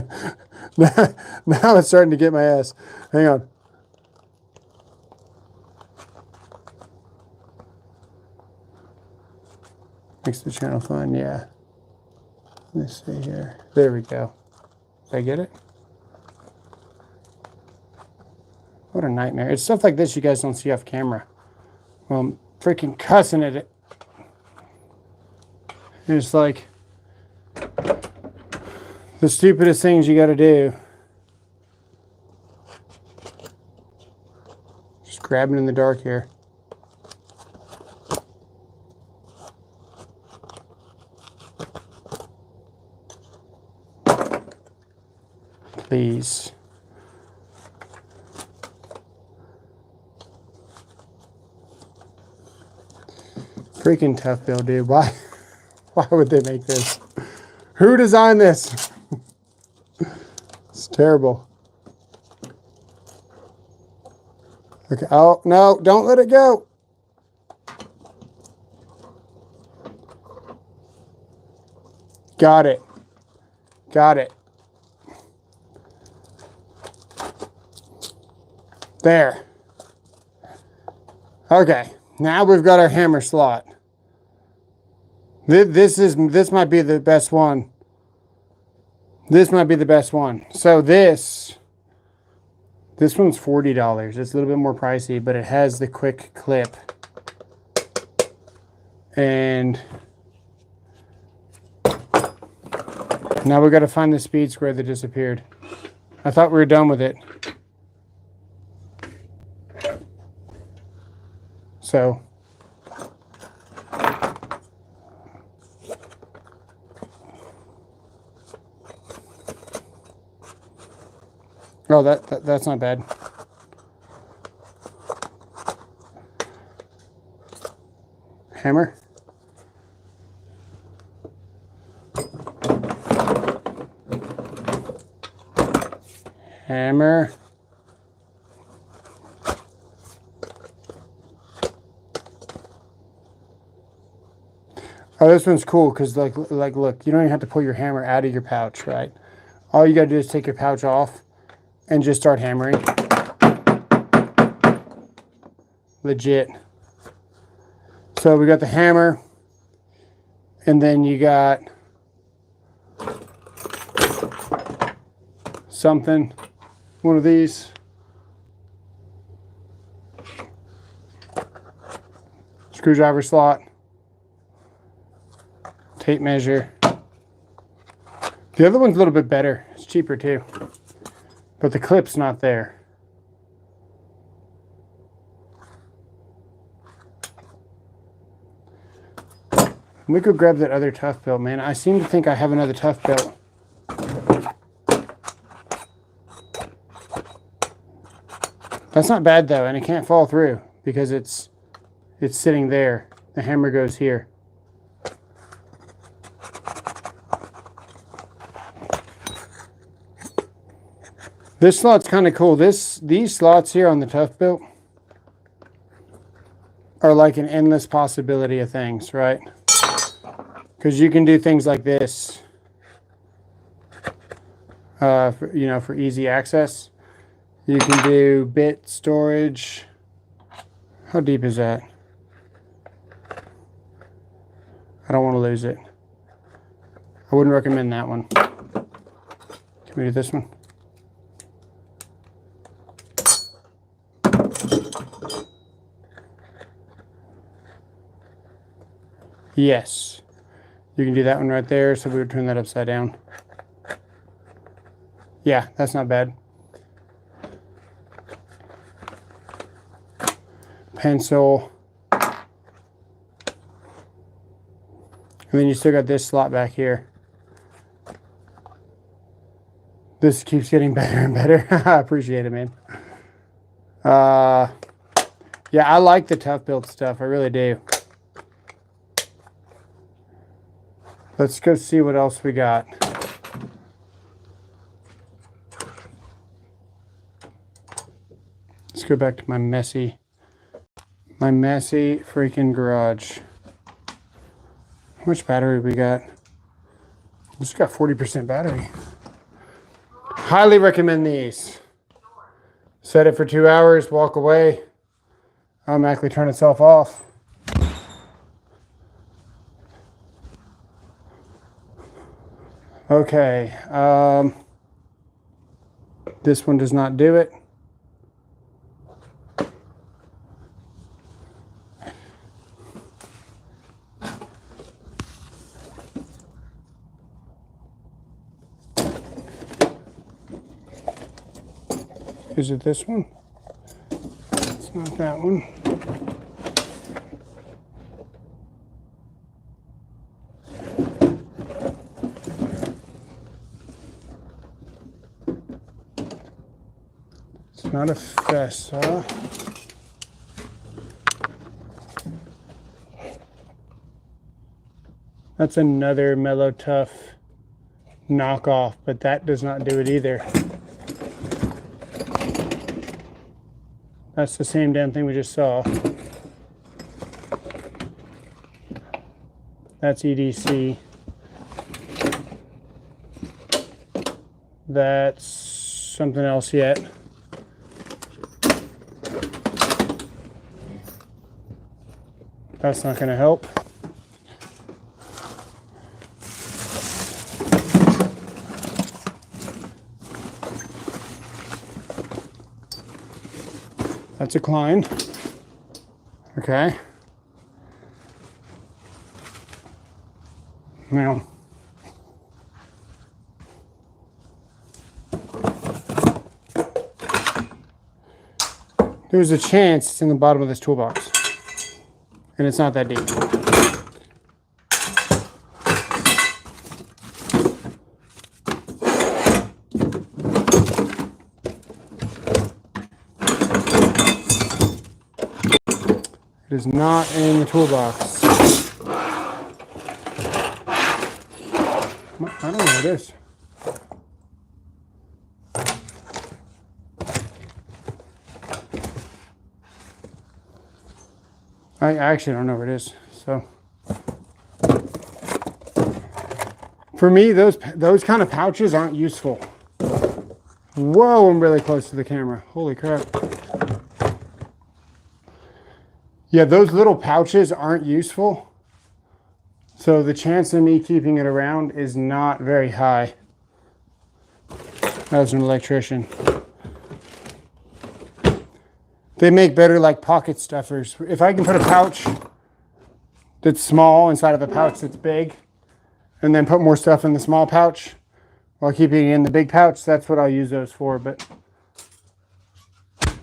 Now it's starting to get my ass. Hang on. Makes the channel fun, yeah. Let's see here. There we go. Did I get it? What a nightmare. It's stuff like this you guys don't see off camera. Well, I'm freaking cussing at it. It's like the stupidest things you gotta do. Just grabbing in the dark here. Please. Freaking tough bill, dude. Why would they make this? Who designed this? It's terrible. Okay. Oh, no, don't let it go. Got it. Got it. There. Okay. Now we've got our hammer slot. This might be the best one. This might be the best one. So this one's $40. It's a little bit more pricey, but it has the quick clip. And now we've got to find the speed square that disappeared. I thought we were done with it. So oh, that's not bad. Hammer. Hammer. Oh, this one's cool because like look, you don't even have to pull your hammer out of your pouch, right? All you gotta do is take your pouch off and just start hammering. Legit. So we got the hammer, and then you got something, one of these. Screwdriver slot. Tape measure. The other one's a little bit better. It's cheaper too. But the clip's not there. Let me go grab that other tough belt, man. I seem to think I have another tough belt. That's not bad though, and it can't fall through because it's sitting there. The hammer goes here. This slot's kind of cool. These slots here on the tough belt are like an endless possibility of things, right? Because you can do things like this, for easy access. You can do bit storage. How deep is that? I don't want to lose it. I wouldn't recommend that one. Can we do this one? Yes. You can do that one right there, so we would turn that upside down. Yeah, that's not bad. Pencil. And then you still got this slot back here. This keeps getting better and better. I appreciate it, man. Yeah, I like the tough build stuff. I really do. Let's go see what else we got. Let's go back to my messy freaking garage. How much battery we got? It's got 40% battery. Highly recommend these. Set it for 2 hours, walk away. Automatically turn itself off. Okay, this one does not do it. Is it this one? It's not that one. It's not a Fessa. That's another Mellow Tough knockoff, but that does not do it either. That's the same damn thing we just saw. That's EDC. That's something else yet. That's not going to help. That's a Klein. Okay. Now, there's a chance it's in the bottom of this toolbox, and it's not that deep. It is not in the toolbox. I don't know what it is. I actually don't know where it is. So for me, those kind of pouches aren't useful. Whoa, I'm really close to the camera. Holy crap. Yeah, those little pouches aren't useful. So the chance of me keeping it around is not very high as an electrician. They make better like pocket stuffers. If I can put a pouch that's small inside of a pouch that's big, and then put more stuff in the small pouch while keeping it in the big pouch, that's what I'll use those for. But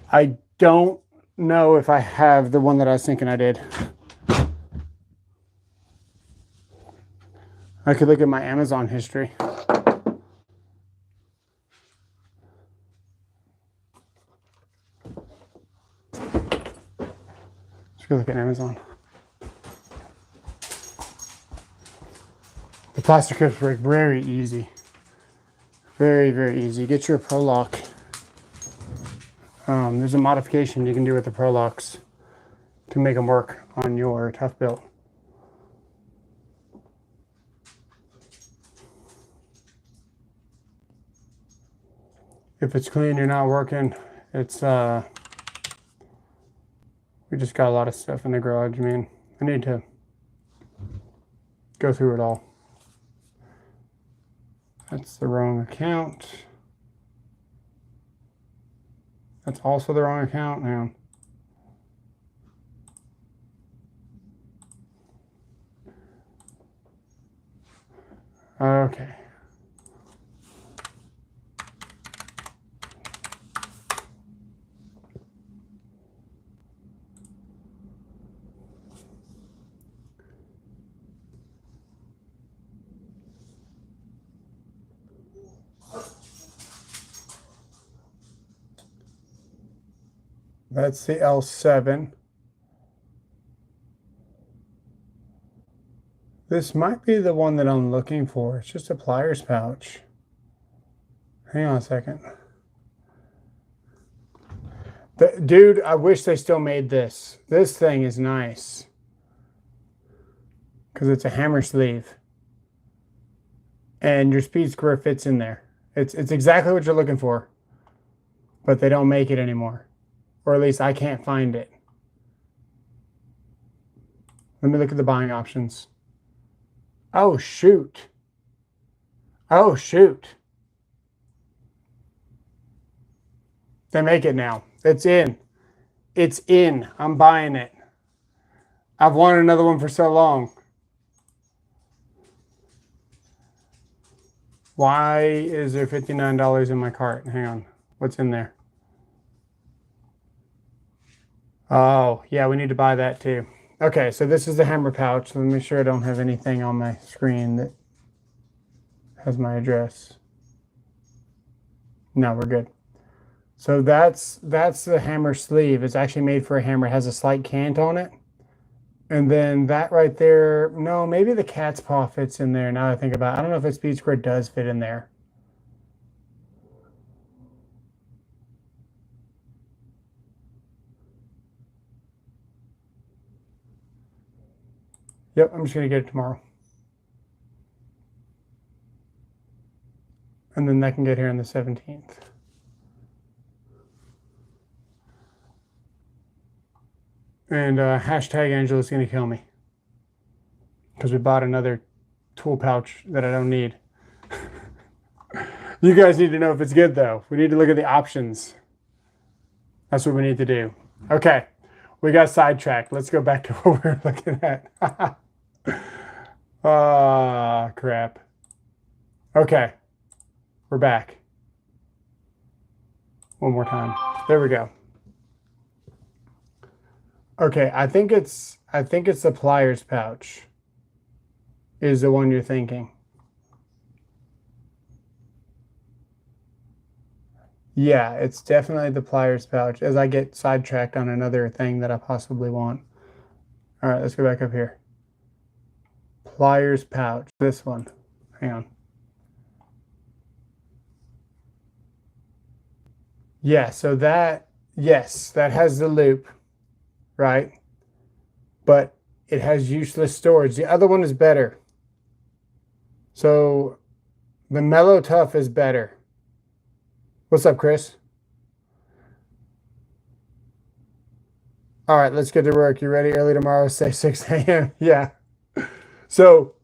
I don't know if I have the one that I was thinking I did. I could look at my Amazon history. Let's go look at Amazon. The plastic clips work very easy. Very, very easy. Get your Pro Lock. There's a modification you can do with the Pro Locks to make them work on your Tough Built. If it's clean, you're not working. It's we just got a lot of stuff in the garage, man. I need to go through it all. That's the wrong account. That's also the wrong account now. Okay. That's the L7. This might be the one that I'm looking for. It's just a pliers pouch. Hang on a second. Dude, I wish they still made this. This thing is nice. Because it's a hammer sleeve. And your speed square fits in there. It's exactly what you're looking for. But they don't make it anymore. Or at least I can't find it. Let me look at the buying options. Oh, shoot. Oh, shoot. They make it now. It's in. It's in. I'm buying it. I've wanted another one for so long. Why is there $59 in my cart? Hang on. What's in there? Oh, yeah, we need to buy that too. Okay, so this is the hammer pouch. Let me make sure I don't have anything on my screen that has my address. No, we're good. So that's the hammer sleeve. It's actually made for a hammer. It has a slight cant on it. And then that right there, no, maybe the cat's paw fits in there now that I think about it. I don't know if its speed square does fit in there. Yep, I'm just going to get it tomorrow. And then that can get here on the 17th. And hashtag Angela's going to kill me. Because we bought another tool pouch that I don't need. You guys need to know if it's good, though. We need to look at the options. That's what we need to do. Okay, we got sidetracked. Let's go back to what we were looking at. Ah, crap. Okay, we're back. One more time. There we go. Okay, I think it's the pliers pouch is the one you're thinking. Yeah, it's definitely the pliers pouch as I get sidetracked on another thing that I possibly want. All right, let's go back up here. Pliers pouch, this one. Hang on. Yeah, so that, yes, that has the loop, right? But it has useless storage. The other one is better. So the Mellow Tough is better. What's up, Chris? All right, let's get to work. You ready? Early tomorrow, say 6 a.m. Yeah. So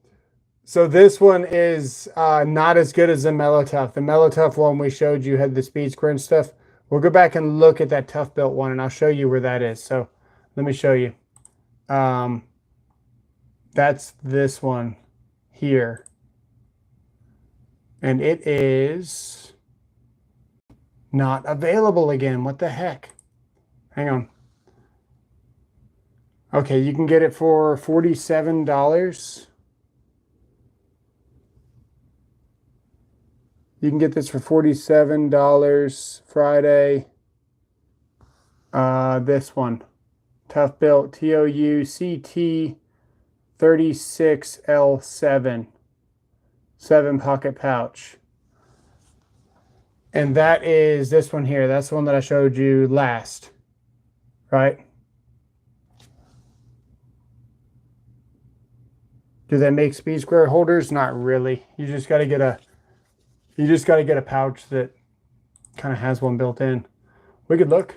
this one is not as good as the Mellow Tough. The Mellow Tough one we showed you had the speed square and stuff. We'll go back and look at that Tough Built one, and I'll show you where that is. So let me show you. That's this one here. And it is not available again. What the heck? Hang on. Okay, you can get it for $47. You can get this for $47 Friday. This one. Tough Built TOU CT 36L7. 7 pocket pouch. And that is this one here. That's the one that I showed you last. Right? Do they make speed square holders? Not really. You just got to get a pouch that kind of has one built in. We could look.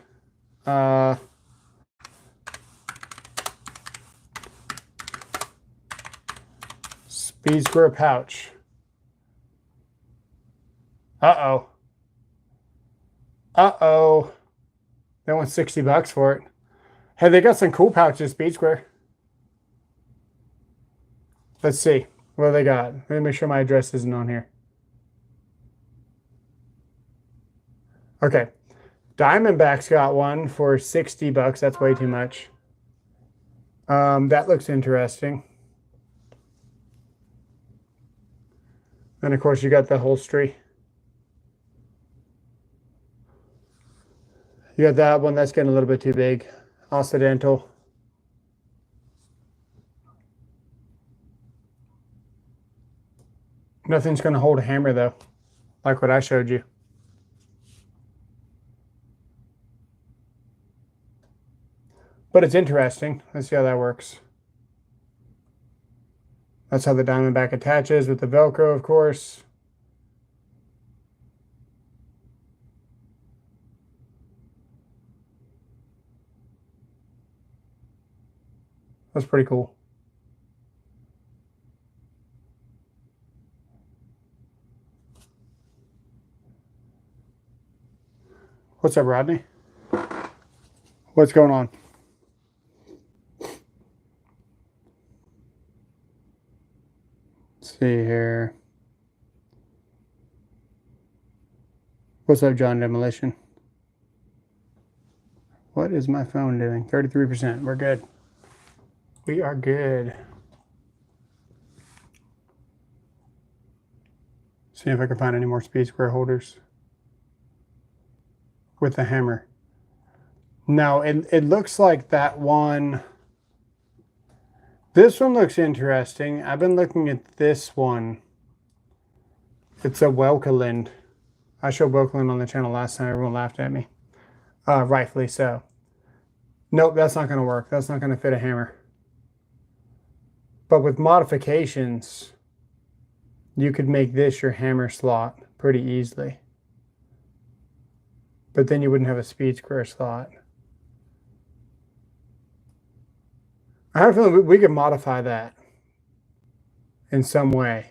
Speed square pouch. Uh-oh. Uh-oh. They want $60 for it. Hey, they got some cool pouches, Speed Square. Let's see. What do they got? Let me make sure my address isn't on here. Okay. Diamondback's got one for $60. That's way too much. That looks interesting. And of course you got the upholstery. You got that one, that's getting a little bit too big. Occidental. Nothing's going to hold a hammer though, like what I showed you. But it's interesting. Let's see how that works. That's how the Diamondback attaches with the Velcro, of course. That's pretty cool. What's up, Rodney? What's going on? Let's see here. What's up, John Demolition? What is my phone doing? 33%. We're good. We are good. See if I can find any more Speed Square holders with the hammer. Now, it looks like that one. This one looks interesting. I've been looking at this one. It's a Welkelind. I showed Welkelind on the channel last time. Everyone laughed at me. Rightfully so. Nope, that's not going to work. That's not going to fit a hammer. But with modifications, you could make this your hammer slot pretty easily. But then you wouldn't have a Speed Square slot. I have a feeling we could modify that in some way.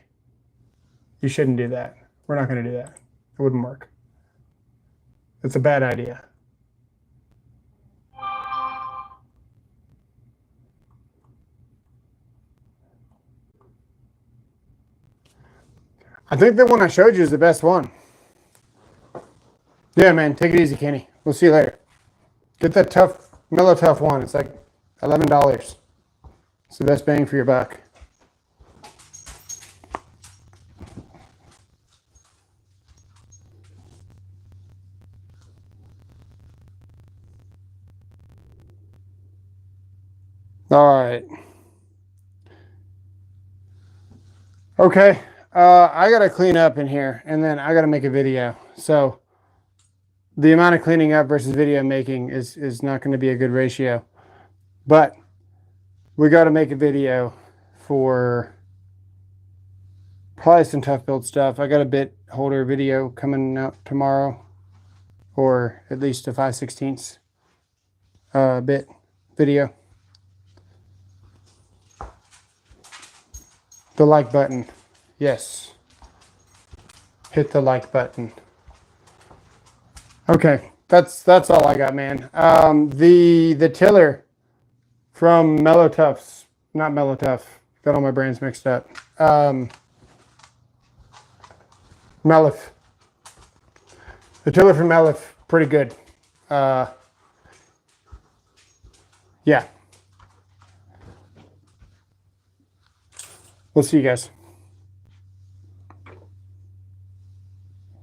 You shouldn't do that. We're not going to do that. It wouldn't work. It's a bad idea. I think the one I showed you is the best one. Yeah, man. Take it easy, Kenny. We'll see you later. Get that tough, Mellow Tough one. It's like $11. It's the best bang for your buck. All right. Okay. I got to clean up in here, and then I got to make a video. So the amount of cleaning up versus video making is not going to be a good ratio. But we got to make a video for probably some tough build stuff. I got a bit holder video coming out tomorrow, or at least a 5/16 bit video. The like button. Yes. Hit the like button. Okay, that's all I got, man. The tiller from Mellow Toughs, not Mellow Tough. Got all my brands mixed up. Melif. The tiller from Melif, pretty good. Yeah. We'll see you guys.